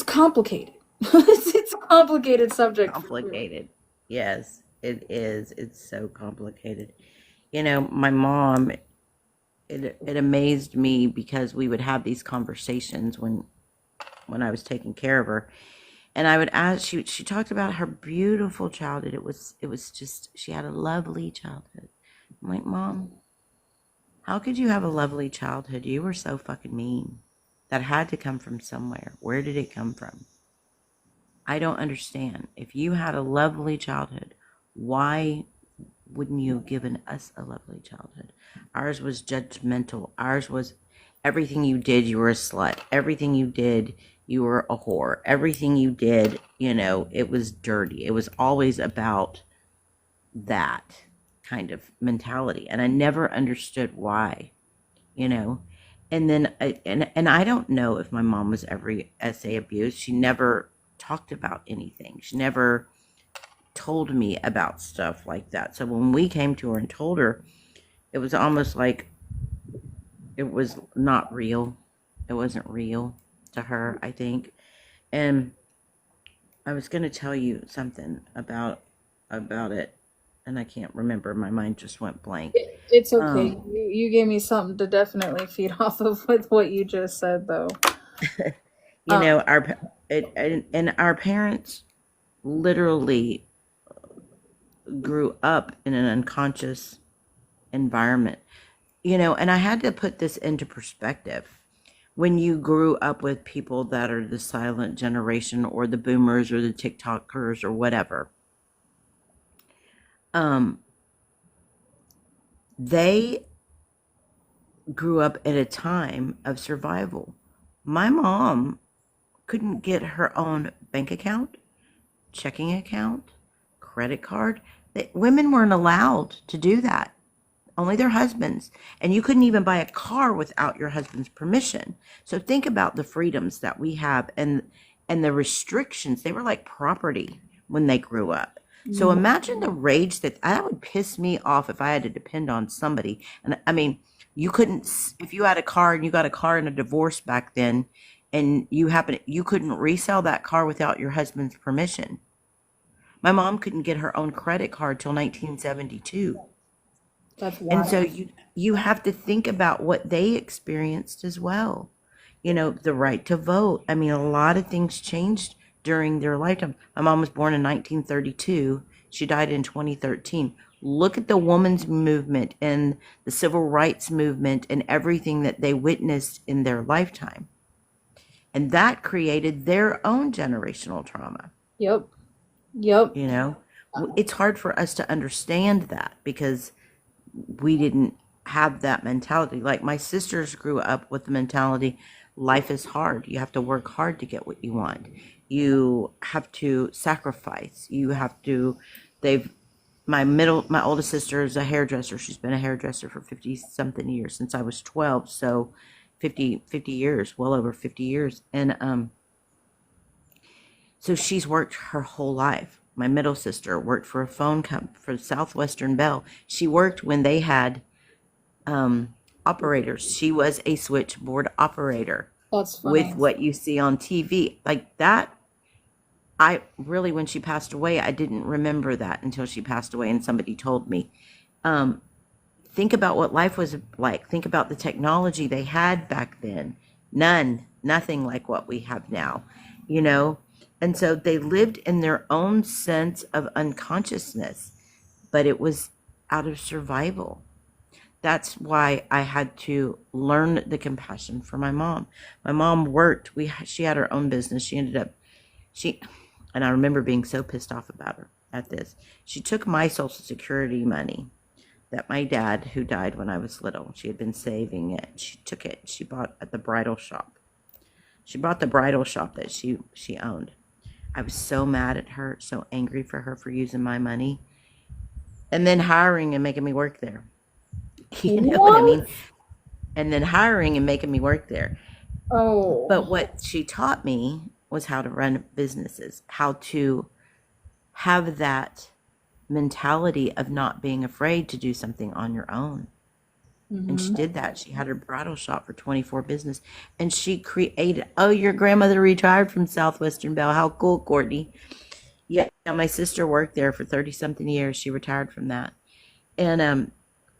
complicated. It's a complicated subject for sure. Complicated. Yes, it is. It's so complicated. You know, my mom, it amazed me because we would have these conversations when I was taking care of her. And I would ask, she talked about her beautiful childhood. It was just she had a lovely childhood. I'm like, Mom, how could you have a lovely childhood? You were so fucking mean. That had to come from somewhere. Where did it come from? I don't understand. If you had a lovely childhood, why wouldn't you have given us a lovely childhood? Ours was judgmental. Ours was everything you did, you were a slut. Everything you did, you were a whore. Everything you did, it was dirty. It was always about that kind of mentality. And I never understood why, you know. And then, and I don't know if my mom was ever SA abused. She never talked about anything. She never told me about stuff like that. So when we came to her and told her, it was almost like it was not real. It wasn't real. to her, I think. And I was going to tell you something about it, and I can't remember. My mind just went blank. It's okay. Um, You gave me something to definitely feed off of with what you just said, though. you Um, know, and our parents literally grew up in an unconscious environment. And I had to put this into perspective. When you grew up with people that are the silent generation or the boomers or the TikTokers or whatever, um, they grew up at a time of survival. My mom couldn't get her own bank account, checking account, credit card. Women weren't allowed to do that. Only their husbands. And you couldn't even buy a car without your husband's permission. So think about the freedoms that we have and the restrictions. They were like property when they grew up. So imagine the rage that would piss me off if I had to depend on somebody. And I mean, you couldn't, if you had a car and you got a car in a divorce back then, and you couldn't resell that car without your husband's permission. My mom couldn't get her own credit card till 1972. that's And so wild. you have to think about what they experienced as well. The right to vote. I mean, a lot of things changed during their lifetime. My mom was born in 1932. She died in 2013. Look at the women's movement and the civil rights movement and everything that they witnessed in their lifetime. And that created their own generational trauma. Yep. Yep. You know, it's hard for us to understand that because we didn't have that mentality. Like my sisters grew up with the mentality life is hard. You have to work hard to get what you want. You have to sacrifice. You have to, they've, my oldest sister is a hairdresser. She's been a hairdresser for 50 something years since I was 12. So 50 years, well over 50 years. And, so she's worked her whole life. My middle sister worked for a phone company for Southwestern Bell. She worked when they had operators. She was a switchboard operator That's with funny. what you see on TV. Like that, I really, when she passed away, I didn't remember that until she passed away and somebody told me. Think about what life was like. Think about the technology they had back then. Nothing like what we have now, you know? And so they lived in their own sense of unconsciousness, but it was out of survival. That's why I had to learn the compassion for my mom. My mom worked. She had her own business. She ended up she and I remember being so pissed off about her at this. She took my social security money that my dad, who died when I was little, she had been saving it. She took it. She bought at the bridal shop. She bought the bridal shop that she owned. I was so mad at her, so angry for her for using my money and then hiring and making me work there. You know what I What? mean? And then hiring and making me work there. But Oh. what she taught me was how to run businesses, how to have that mentality of not being afraid to do something on your own. And she Hmm. did that. She had her bridal shop for 24 business and she created, oh, your grandmother retired from Southwestern Bell. How cool, Courtney. Yeah, my sister worked there for 30 something years. She retired from that.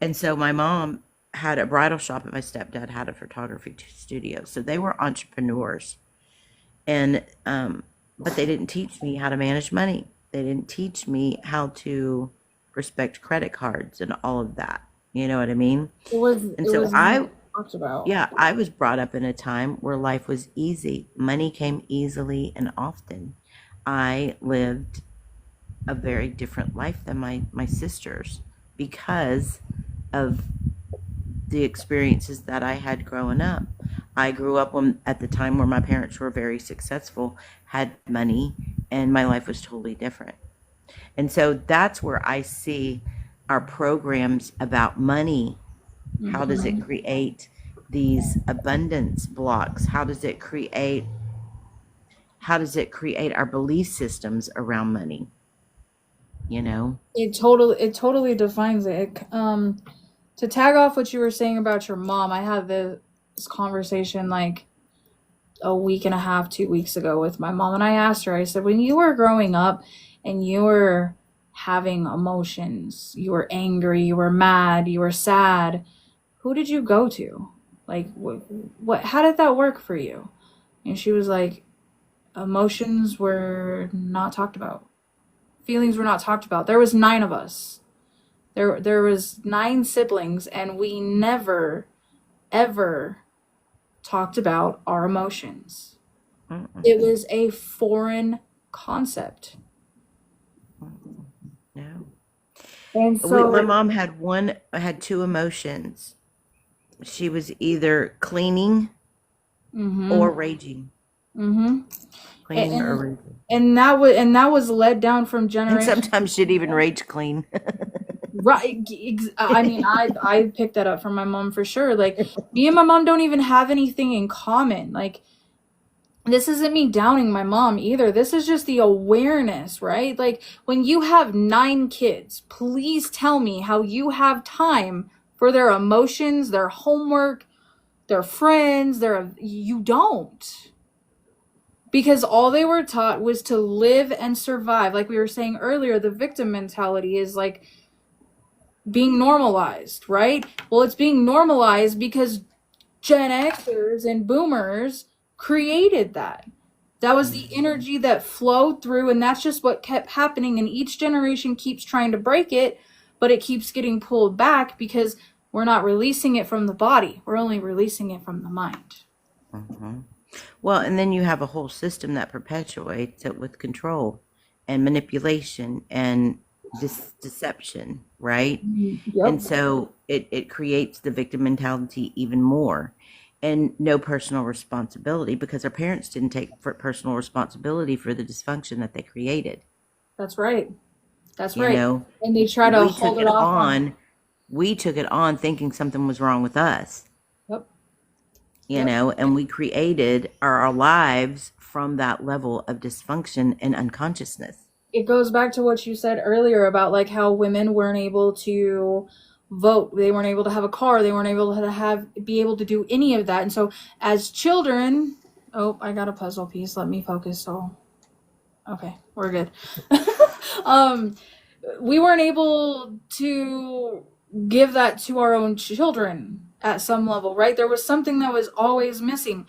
And so my mom had a bridal shop and my stepdad had a photography studio. So they were entrepreneurs. And but they didn't teach me how to manage money. They didn't teach me how to respect credit cards and all of that. You know what I mean? And It so was not talked about. I was brought up in a time where life was easy. Money came easily and often. I lived a very different life than my sisters because of the experiences that I had growing up. I grew up at the time where my parents were very successful, had money, and my life was totally different. And so that's where I see our programs about money. How does it Hmm. create these abundance blocks? How does it create our belief systems around money? You know? It totally defines it. To tag off what you were saying about your mom, I had this conversation like a week and a half, 2 weeks ago with my mom, and I asked her, I said, when you were growing up and you were having emotions, you were angry, you were mad, you were sad, who did you go to? Like, how did that work for you? And she was like, emotions were not talked about. Feelings were not talked about. There was 9 of us. There was 9 siblings, and we never ever talked about our emotions. Mm-mm. It was a foreign concept. No. And My so, mom had 2 emotions. She was either cleaning mhm, or raging. mhm. Cleaning or And raging. and that was led down from And generation sometimes she'd even rage clean. right. I mean, I picked that up from my mom for sure. Like, me and my mom don't even have anything in common. Like, this isn't me downing my mom either. This is just the awareness, right? Like, when you have 9 kids, please tell me how you have time for their emotions, their homework, their friends, you don't. Because all they were taught was to live and survive. Like we were saying earlier, the victim mentality is like being normalized, right? Well, it's being normalized because Gen Xers and boomers created that. That was the Mhm. energy that flowed through, and that's just what kept happening. And each generation keeps trying to break it, but it keeps getting pulled back because we're not releasing it from the body. We're only releasing it from the mind. Mhm. Well, and then you have a whole system that perpetuates it with control and manipulation and deception, right? And Yep, so it creates the victim mentality even more, and no personal responsibility because our parents didn't take personal responsibility for the dysfunction that they created. that's right. That's You right. know, And they try to we hold took it it off on. on. We took it on thinking something was wrong with us, Yep, you yep. know, and we created our lives from that level of dysfunction and unconsciousness. It goes back to what you said earlier about like how women weren't able to vote. They weren't able to have a car. They weren't able to be able to do any of that. And so as children, oh, I got a puzzle piece. Let me focus. So, okay, we're good. um, we weren't able to give that to our own children at some level, right? There was something that was always missing.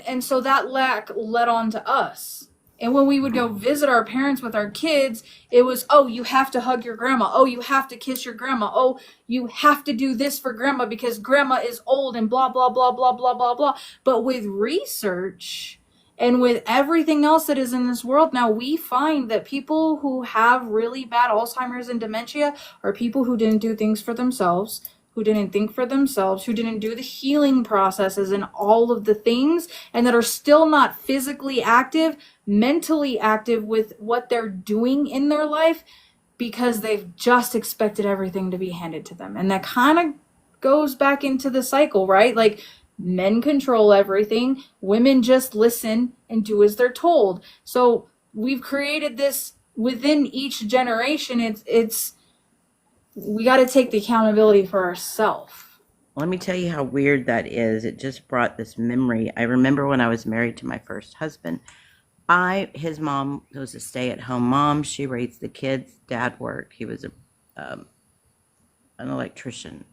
And so that lack led on to us. And when we would go visit our parents with our kids, it was, oh, you have to hug your grandma. Oh, you have to kiss your grandma. Oh, you have to do this for grandma because grandma is old and blah, blah, blah, blah, blah, blah, blah. But with research and with everything else that is in this world now, we find that people who have really bad Alzheimer's and dementia are people who didn't do things for themselves, who didn't think for themselves, who didn't do the healing processes and all of the things, and that are still not physically active, mentally active with what they're doing in their life because they've just expected everything to be handed to them. And that kind of goes back into the cycle, right? Like, men control everything, women just listen and do as they're told. So we've created this within each generation. It's we got to take the accountability for ourselves. Let me tell you how weird that is. It just brought this memory. I remember when I was married to my first husband. His mom was a stay-at-home mom. She raised the kids. Dad worked. He was um, an electrician,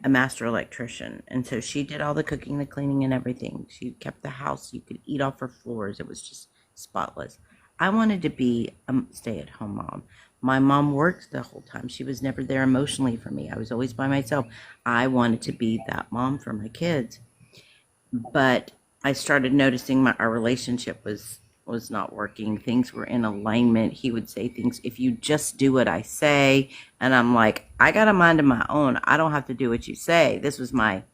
a master electrician, and so she did all the cooking, the cleaning, and everything. She kept the house. You could eat off her floors. It was just spotless. I wanted to be a stay-at-home mom. My mom worked the whole time. She was never there emotionally for me. I was always by myself. I wanted to be that mom for my kids, but I started noticing our relationship was not working. Things were in alignment. He would say things, if you just do what I say, and I'm like, I got a mind of my own. I don't have to do what you say. This was my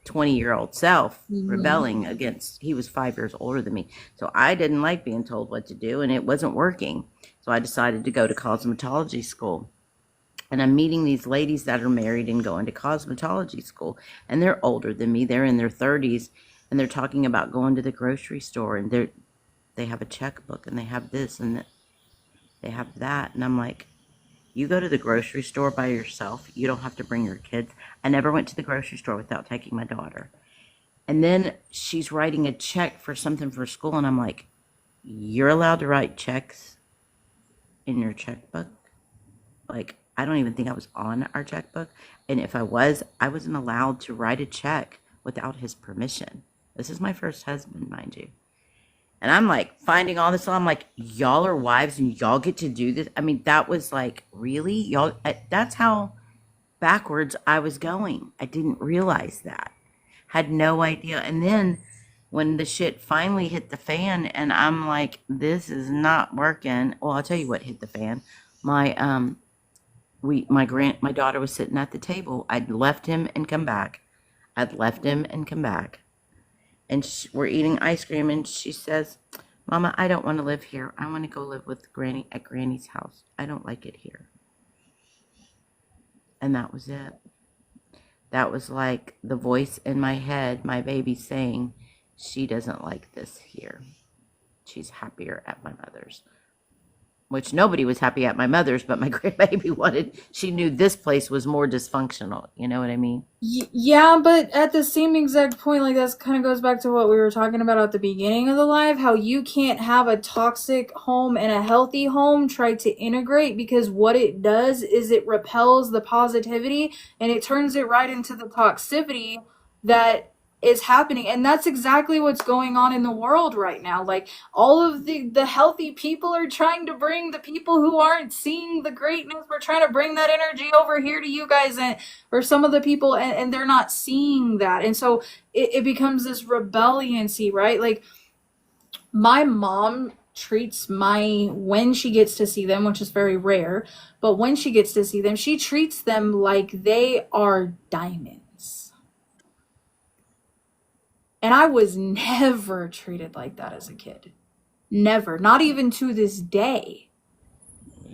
20-year-old self Mm-hmm. rebelling against. He was 5 years older than me. So I didn't like being told what to do, and it wasn't working. So I decided to go to cosmetology school. And I'm meeting these ladies that are married and going to cosmetology school, and they're older than me. They're in their 30s, and they're talking about going to the grocery store, and they have a checkbook, and they have this and they have that, and I'm like, you go to the grocery store by yourself. You don't have to bring your kids. I never went to the grocery store without taking my daughter. And then she's writing a check for something for school. And I'm like, you're allowed to write checks in your checkbook? Like, I don't even think I was on our checkbook. And if I wasn't allowed to write a check without his permission. This is my first husband, mind you. And I'm like finding all this. I'm like, y'all are wives and y'all get to do this. I mean, that was like, really? Y'all, that's how backwards I was going. I didn't realize that. Had no idea. And then when the shit finally hit the fan and I'm like, this is not working. Well, I'll tell you what hit the fan. My my daughter was sitting at the table. I'd left him and come back. I'd left him and come back. And we're eating ice cream and she says, Mama, I don't want to live here. I want to go live with Granny at Granny's house. I don't like it here. And that was it. That was like the voice in my head, my baby saying, she doesn't like this here. She's happier at my mother's. Which nobody was happy at my mother's, but my grandbaby she knew this place was more dysfunctional. You know what I mean? Yeah, but at the same exact point, like that's kind of goes back to what we were talking about at the beginning of the live, how you can't have a toxic home and a healthy home try to integrate, because what it does is it repels the positivity and it turns it right into the toxicity that is happening. And that's exactly what's going on in the world right now. Like all of the healthy people are trying to bring the people who aren't seeing the greatness, we're trying to bring that energy over here to you guys, and or some of the people, and they're not seeing that. And so it becomes this rebelliancy, right? Like my mom treats my, when she gets to see them, which is very rare, but when she gets to see them, she treats them like they are diamonds. And I was never treated like that as a kid. Never. Not even to this day.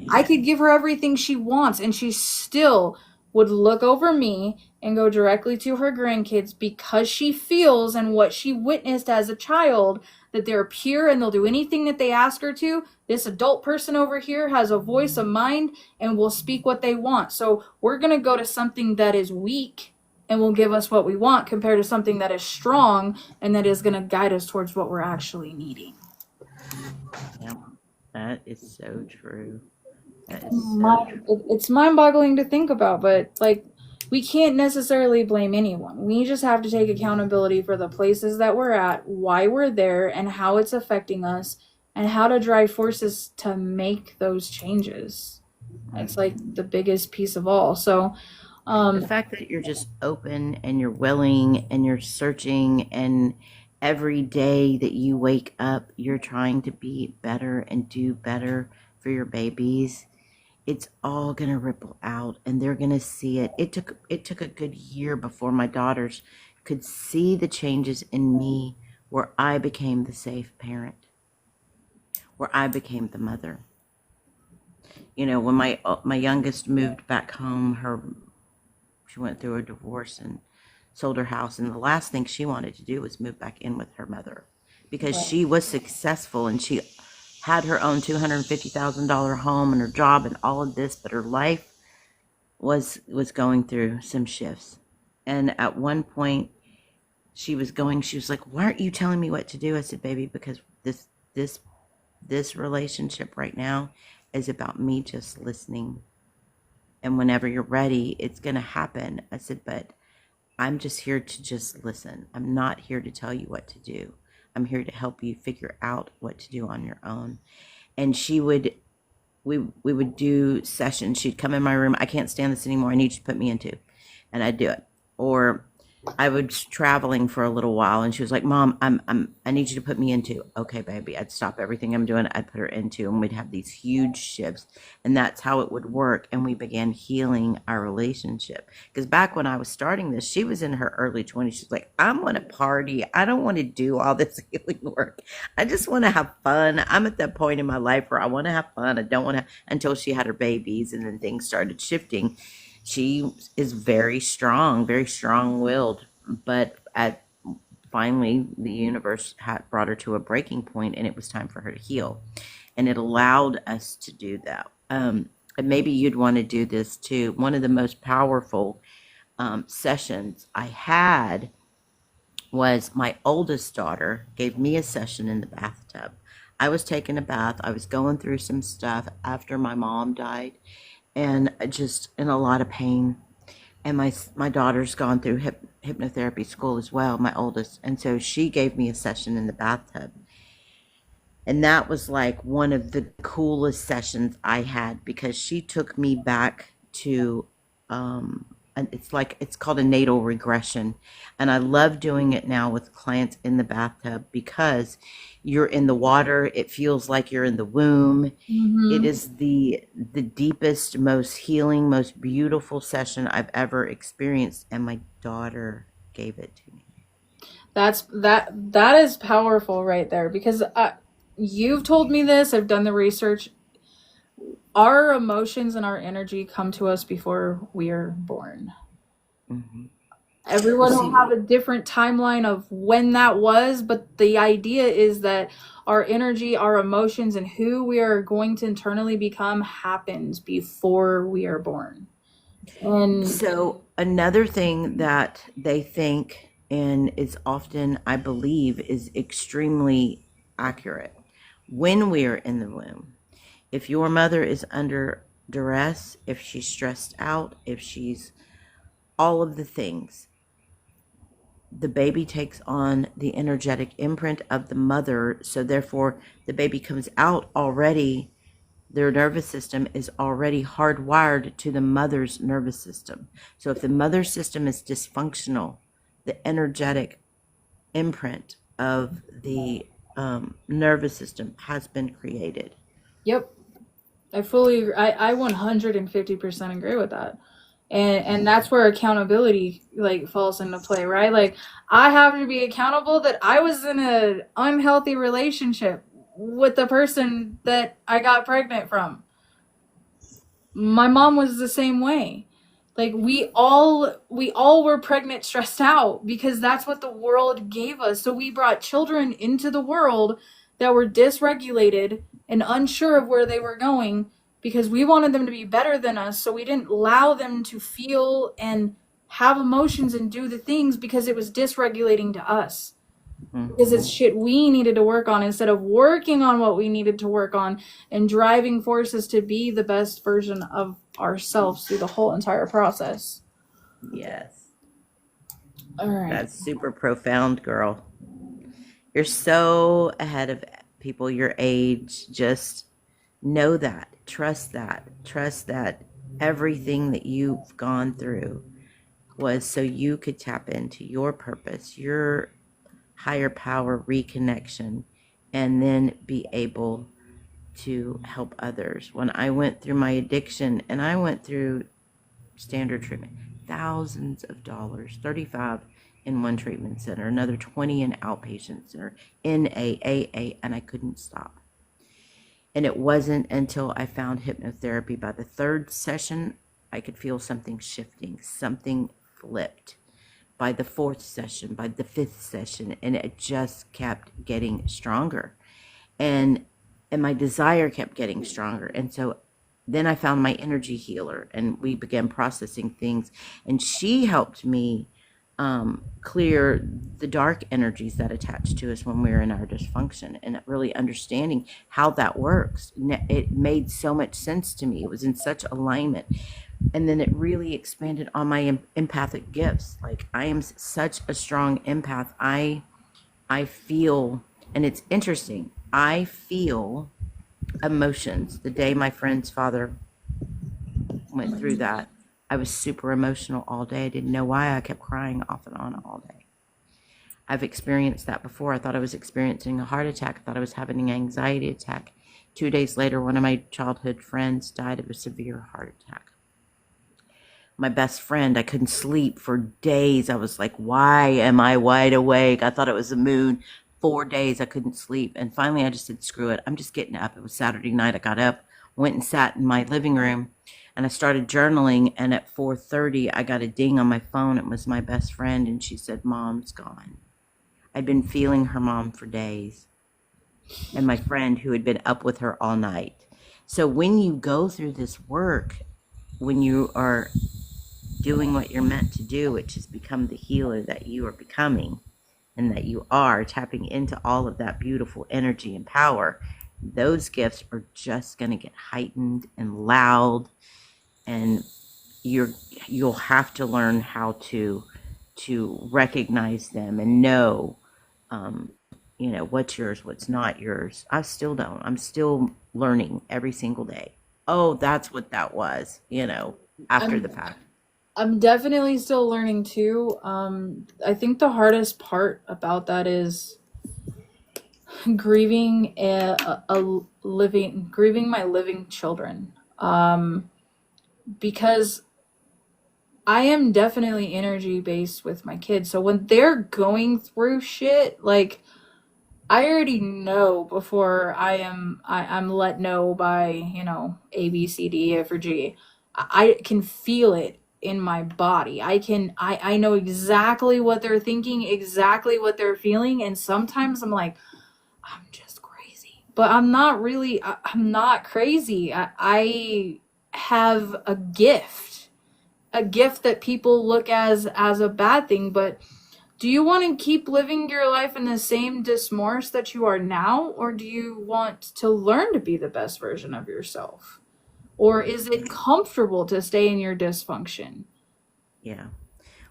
I could give her everything she wants, and she still would look over me and go directly to her grandkids, because she feels and what she witnessed as a child that they're pure and they'll do anything that they ask her to. This adult person over here has a voice, a mind, and will speak what they want. So we're going to go to something that is weak and will give us what we want, compared to something that is strong and that is going to guide us towards what we're actually needing. Yeah, that is so true. That is so true. It's mind-boggling to think about, but like we can't necessarily blame anyone. We just have to take accountability for the places that we're at, why we're there, and how it's affecting us, and how to drive forces to make those changes. It's like the biggest piece of all. So The fact that you're just open and you're willing and you're searching, and every day that you wake up, you're trying to be better and do better for your babies. It's all going to ripple out and they're going to see it. It took a good year before my daughters could see the changes in me, where I became the safe parent, where I became the mother. You know, when my youngest moved back home, she went through a divorce and sold her house, and the last thing she wanted to do was move back in with her mother, because she was successful and she had her own $250,000 home and her job and all of this, but her life was going through some shifts. And at one point she was like, why aren't you telling me what to do? I said, baby, because this relationship right now is about me just listening, and whenever you're ready, it's going to happen. I said, but I'm just here to just listen. I'm not here to tell you what to do. I'm here to help you figure out what to do on your own. And we would do sessions. She'd come in my room. I can't stand this anymore. I need you to put me into. And I'd do it. Or I was traveling for a little while and she was like, Mom, I need you to put me into. Okay, baby. I'd stop everything I'm doing. I'd put her into, and we'd have these huge shifts. And that's how it would work. And we began healing our relationship. Because back when I was starting this, she was in her early 20s. She's like, I want to party. I don't want to do all this healing work. I just want to have fun. I'm at that point in my life where I want to have fun. I don't want to, until she had her babies, and then things started shifting. She is very strong-willed, but finally the universe had brought her to a breaking point, and it was time for her to heal, and it allowed us to do that. And maybe you'd want to do this too. One of the most powerful sessions I had was my oldest daughter gave me a session in the bathtub. I was taking a bath. I was going through some stuff after my mom died and just in a lot of pain. And my daughter's gone through hypnotherapy school as well, my oldest. And so she gave me a session in the bathtub. And that was like one of the coolest sessions I had because she took me back to and it's called a natal regression, and I love doing it now with clients in the bathtub because you're in the water. It feels like you're in the womb. It is the deepest, most healing, most beautiful session I've ever experienced, and my daughter gave it to me. That is powerful right there because you've told me this. I've done the research. Our emotions and our energy come to us before we are born. Mm-hmm. Everyone will have a different timeline of when that was, but the idea is that our energy, our emotions, and who we are going to internally become happens before we are born. And so another thing that they think, and is often, I believe, is extremely accurate. When we are in the womb, if your mother is under duress, if she's stressed out, if she's all of the things, the baby takes on the energetic imprint of the mother. So therefore, the baby comes out already. Their nervous system is already hardwired to the mother's nervous system. So if the mother's system is dysfunctional, the energetic imprint of the nervous system has been created. yep, I 150% agree with that. And that's where accountability like falls into play, right? Like I have to be accountable that I was in an unhealthy relationship with the person that I got pregnant from. My mom was the same way. Like we all were pregnant stressed out because that's what the world gave us. So we brought children into the world that were dysregulated and unsure of where they were going because we wanted them to be better than us, so we didn't allow them to feel and have emotions and do the things because it was dysregulating to us, because it's shit we needed to work on instead of working on what we needed to work on and driving forces to be the best version of ourselves through the whole entire process. Yes. All right. That's super profound, girl. You're so ahead of people your age. Just know that. Trust that. Trust that everything that you've gone through was so you could tap into your purpose, your higher power reconnection, and then be able to help others. When I went through my addiction, and I went through standard treatment, thousands of dollars, 35 in one treatment center, another 20 in outpatient center, NA, and I couldn't stop. And it wasn't until I found hypnotherapy by the third session, I could feel something shifting, something flipped. By the fourth session, by the fifth session, and it just kept getting stronger. And my desire kept getting stronger. And so then I found my energy healer, and we began processing things. And she helped me clear the dark energies that attach to us when we're in our dysfunction, and really understanding how that works. It made so much sense to me. It was in such alignment. And then it really expanded on my empathic gifts. Like I am such a strong empath. I feel, and it's interesting, I feel emotions. The day my friend's father went through that, I was super emotional all day. I didn't know why. I kept crying off and on all day. I've experienced that before. I thought I was experiencing a heart attack. I thought I was having an anxiety attack. 2 days later, one of my childhood friends died of a severe heart attack. My best friend, I couldn't sleep for days. I was like, why am I wide awake? I thought it was the moon. 4 days I couldn't sleep. And finally I just said, screw it. I'm just getting up. It was Saturday night. I got up, went and sat in my living room, and I started journaling. And at 4:30, I got a ding on my phone. It was my best friend. And she said, Mom's gone. I'd been feeling her mom for days. And my friend who had been up with her all night. So when you go through this work, when you are doing what you're meant to do, which is become the healer that you are becoming, and that you are tapping into all of that beautiful energy and power, those gifts are just going to get heightened and loud, and you'll have to learn how to recognize them and know, um, what's yours, what's not yours. I still don't. I'm still learning every single day. Oh, that's what that was, after the I'm fact. I'm definitely still learning too. I think the hardest part about that is grieving my living children. Because I am definitely energy based with my kids. So when they're going through shit, like I already know before I'm let know by, A B C D F or G. I can feel it in my body. I know exactly what they're thinking, exactly what they're feeling, and sometimes I'm like, I'm just crazy. But I'm not really I'm not crazy. I have a gift that people look as a bad thing, but do you want to keep living your life in the same dysmorphs that you are now, or do you want to learn to be the best version of yourself? Or is it comfortable to stay in your dysfunction? Yeah.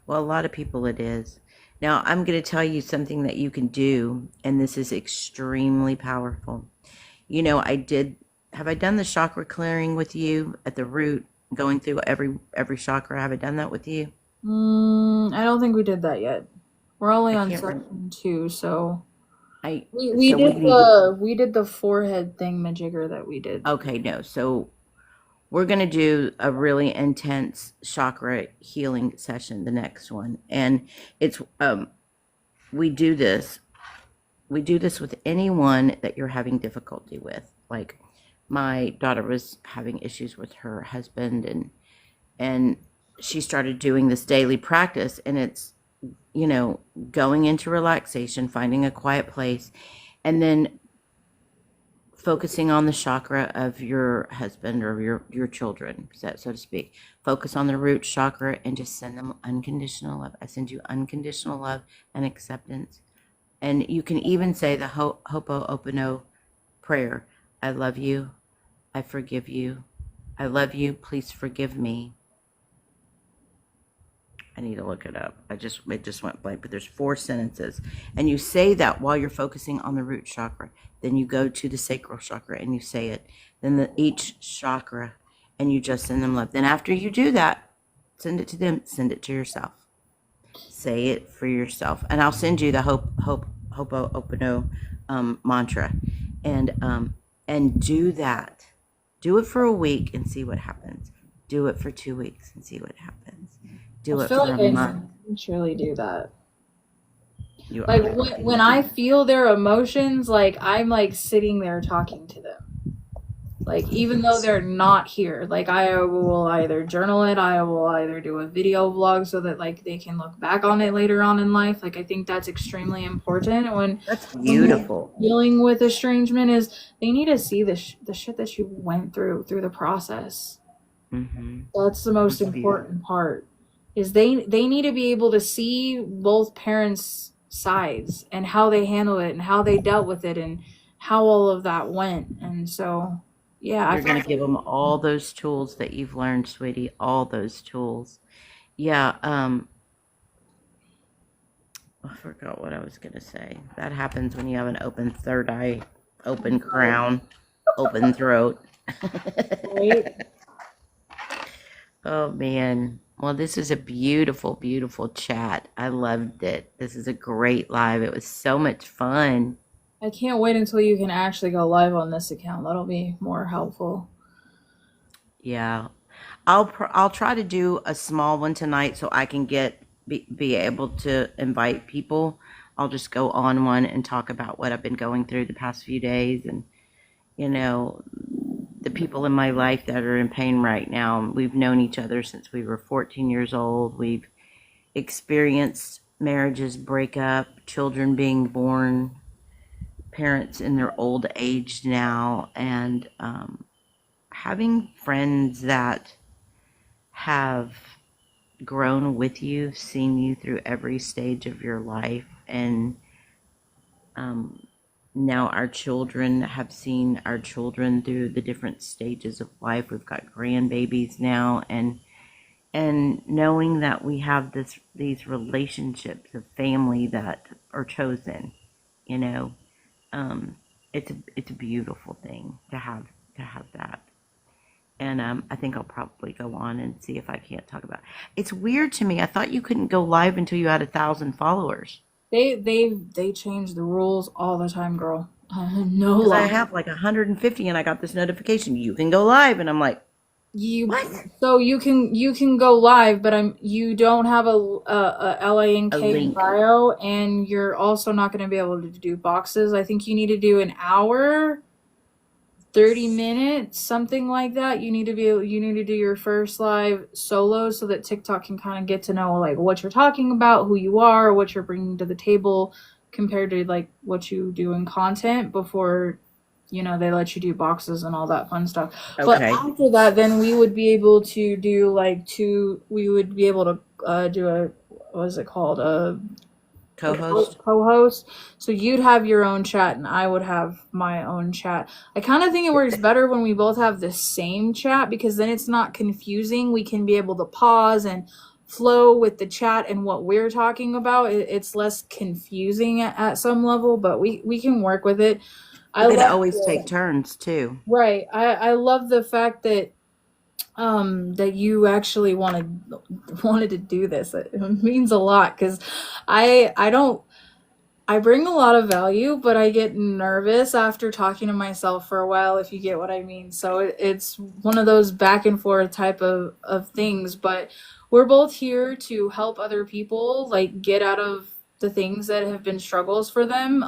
Well, a lot of people it is. Now, I'm going to tell you something that you can do, and this is extremely powerful. Have I done the chakra clearing with you at the root, going through every chakra? Have I done that with you? I don't think we did that yet. We're only I on can't remember. section 2, so I we so we did need to. the forehead thing majigger that we did. Okay, no. So we're going to do a really intense chakra healing session, the next one, and it's we do this with anyone that you're having difficulty with. Like, my daughter was having issues with her husband, and she started doing this daily practice, and it's, going into relaxation, finding a quiet place, and then focusing on the chakra of your husband or your children, so to speak. Focus on the root chakra and just send them unconditional love. I send you unconditional love and acceptance. And you can even say the Ho'oponopono prayer. I love you. I forgive you. I love you. Please forgive me. I need to look it up. It just went blank, but there's 4 sentences. And you say that while you're focusing on the root chakra. Then you go to the sacral chakra and you say it. Then each chakra, and you just send them love. Then after you do that, send it to them, send it to yourself. Say it for yourself. And I'll send you the Ho'oponopono mantra. And do that. Do it for a week and see what happens. Do it for 2 weeks and see what happens. I Do it feel for like a I month. can surely do that. You Like are going when to. I feel their emotions, like I'm like sitting there talking to them. Like even though they're not here, like I will either journal it, I will either do a video vlog so that like they can look back on it later on in life. Like I think that's extremely important That's when you're beautiful. dealing with estrangement is they need to see the shit that you went through the process. Mm-hmm. That's the most That's beautiful. important part. Is they need to be able to see both parents' sides and how they handled it and how they dealt with it and how all of that went. And so, yeah, I You're feel going to give them all those tools that you've learned, sweetie. All those tools. Yeah. I forgot what I was going to say. That happens when you have an open third eye, open crown, open throat. right. Oh, man. Well, this is a beautiful, beautiful chat. I loved it. This is a great live. It was so much fun. I can't wait until you can actually go live on this account. That'll be more helpful. Yeah. I'll try to do a small one tonight so I can be able to invite people. I'll just go on one and talk about what I've been going through the past few days, and you know the people in my life that are in pain right now. We've known each other since we were 14 years old. We've experienced marriages break up, children being born, parents in their old age now, and having friends that have grown with you, seen you through every stage of your life, and um, now our children have seen our children through the different stages of life. We've got grandbabies now, and knowing that we have these relationships of family that are chosen, you know, um, it's a beautiful thing to have that. And I think I'll probably go on and see if I can't talk about it. It's weird to me. I thought you couldn't go live until you had 1,000 followers. They change the rules all the time, girl. No Because I lie. have like 150 and I got this notification, you can go live. And I'm like, You what? so you can go live, but you don't have a A LANK link. bio, and you're also not going to be able to do boxes. I think you need to do an hour, 30 minutes, something like that. You need to do your first live solo so that TikTok can kind of get to know like what you're talking about, who you are, what you're bringing to the table compared to like what you do in content before they let you do boxes and all that fun stuff. But Okay. after that, then we would be able to do like we would be able to do a, what is it called? A Co-host. co-host. So you'd have your own chat and I would have my own chat. I kind of think it works better when we both have the same chat because then it's not confusing. We can be able to pause and flow with the chat and what we're talking about. It's less confusing at some level, but we can work with it. I We could love always take turns too. right. I love the fact that that you actually wanted to do this. It means a lot because I don't I bring a lot of value, but I get nervous after talking to myself for a while, if you get what I mean. So it's one of those back and forth type of things. But we're both here to help other people, like, get out of the things that have been struggles for them.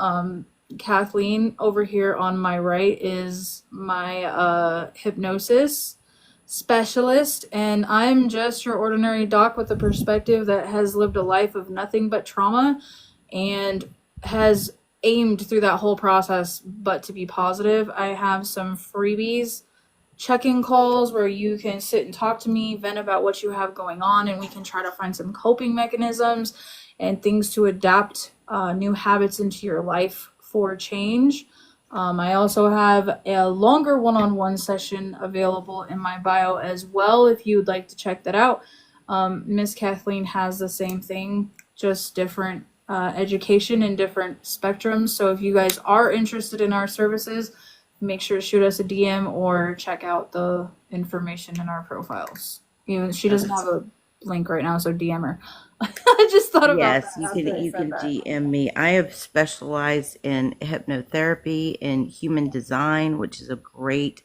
Kathleen over here on my right is my hypnosis specialist, and I'm just your ordinary doc with a perspective that has lived a life of nothing but trauma and has aimed through that whole process but to be positive. I have some freebies, check-in calls where you can sit and talk to me, vent about what you have going on, and we can try to find some coping mechanisms and things to adapt new habits into your life for change. I also have a longer one-on-one session available in my bio as well if you'd like to check that out. Miss Kathleen has the same thing, just different education and different spectrums. So if you guys are interested in our services, make sure to shoot us a DM or check out the information in our profiles. Even she doesn't have a link right now, so DM her. I just thought about Yes, that after I you said can that. DM me. I have specialized in hypnotherapy and human design, which is a great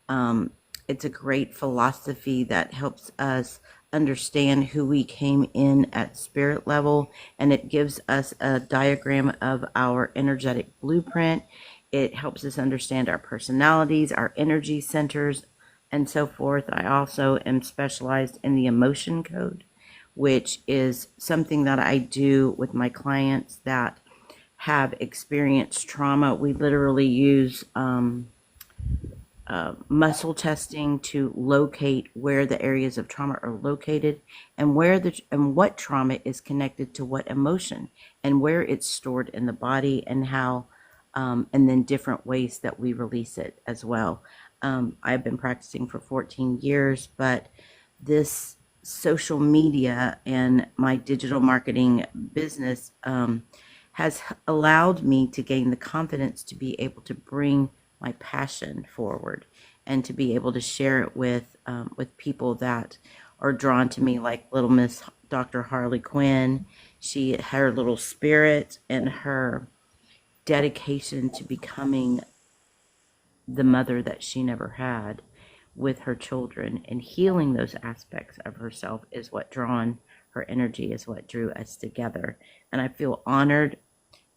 um, it's a great philosophy that helps us understand who we came in at spirit level, and it gives us a diagram of our energetic blueprint. It helps us understand our personalities, our energy centers, and so forth. I also am specialized in the emotion code, which is something that I do with my clients that have experienced trauma. We literally use muscle testing to locate where the areas of trauma are located, and what trauma is connected to what emotion, and where it's stored in the body, and how and then different ways that we release it as well. I've been practicing for 14 years, but this social media and my digital marketing business has allowed me to gain the confidence to be able to bring my passion forward and to be able to share it with people that are drawn to me, like little Miss Dr. Harley Quinn. Her little spirit and her dedication to becoming the mother that she never had with her children and healing those aspects of herself is what drawn her energy, is what drew us together. And I feel honored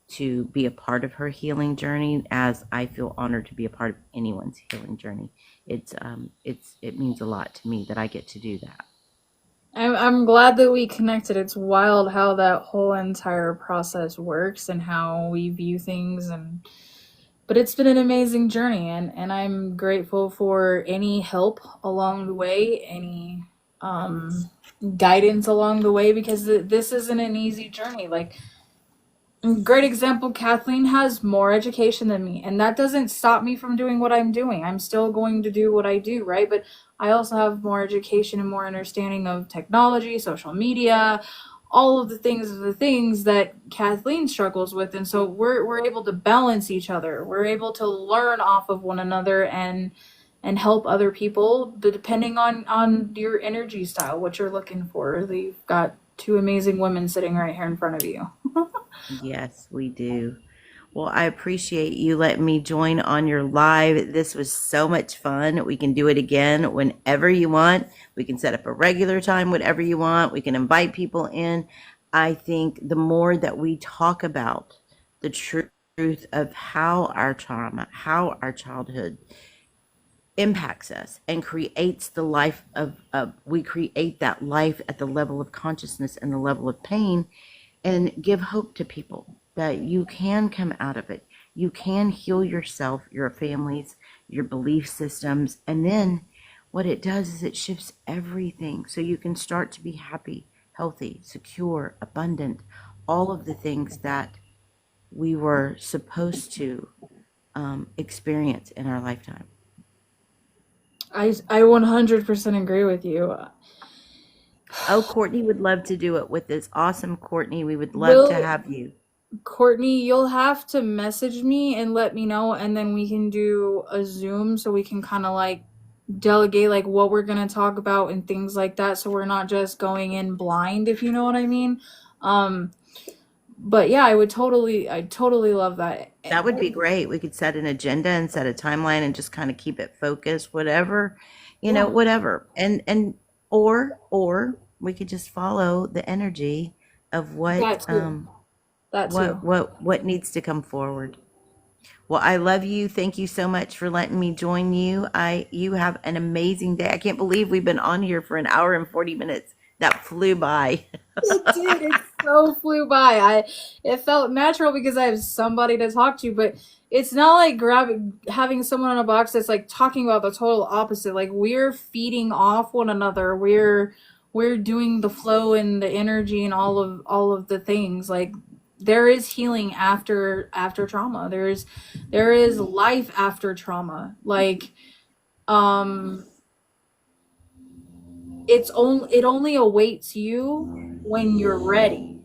to be a part of her healing journey, as I feel honored to be a part of anyone's healing journey. It means a lot to me that I get to do that. I'm glad that we connected. It's wild how that whole entire process works and how we view things, and but it's been an amazing journey, and I'm grateful for any help along the way, any guidance along the way, because this isn't an easy journey. Like, Great example. Kathleen has more education than me, and that doesn't stop me from doing what I'm doing. I'm still going to do what I do, right? But I also have more education and more understanding of technology, social media, all of the things that Kathleen struggles with. And so we're able to balance each other. We're able to learn off of one another and help other people depending on your energy style, what you're looking for. You've got two amazing women sitting right here in front of you. Yes, we do. Well, I appreciate you letting me join on your live. This was so much fun. We can do it again whenever you want. We can set up a regular time, whatever you want. We can invite people in. I think the more that we talk about the truth of how our trauma, how our childhood impacts us and creates the life of we create that life at the level of consciousness and the level of pain, and give hope to people that you can come out of it. You can heal yourself, your families, your belief systems. And then what it does is it shifts everything so you can start to be happy, healthy, secure, abundant, all of the things that we were supposed to experience in our lifetime. I 100% agree with you. Oh, Courtney would love to do it with this. Awesome, Courtney. We would love to Will have you. Courtney, you'll have to message me and let me know, and then we can do a Zoom so we can kind of like delegate like what we're going to talk about and things like that, so we're not just going in blind, if you know what I mean. Um, but yeah, I totally love that. That would be great. We could set an agenda and set a timeline and just kind of keep it focused, whatever, Yeah, whatever. Or we could just follow the energy of that too. That too. what needs to come forward. Well, I love you. Thank you so much for letting me join you. You have an amazing day. I can't believe we've been on here for an hour and 40 minutes. That flew by. It did. It so flew by. It felt natural because I have somebody to talk to, but it's not like grabbing having someone on a box that's like talking about the total opposite. Like we're feeding off one another. We're doing the flow and the energy and all of the things. Like there is healing after trauma. There is life after trauma. Like um it only awaits you when you're ready.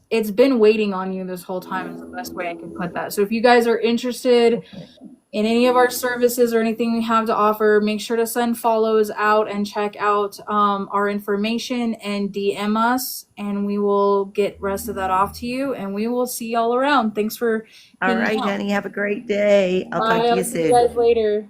It's been waiting on you this whole time is the best way I could put that. So if you guys are interested in any of our services or anything we have to offer, make sure to send follows out and check out our information and DM us, and we will get rest of that off to you, and we will see y'all around. Thanks for All hanging right, out. honey. Have a great day. I'll talk Bye. to I'll you see you soon. guys later.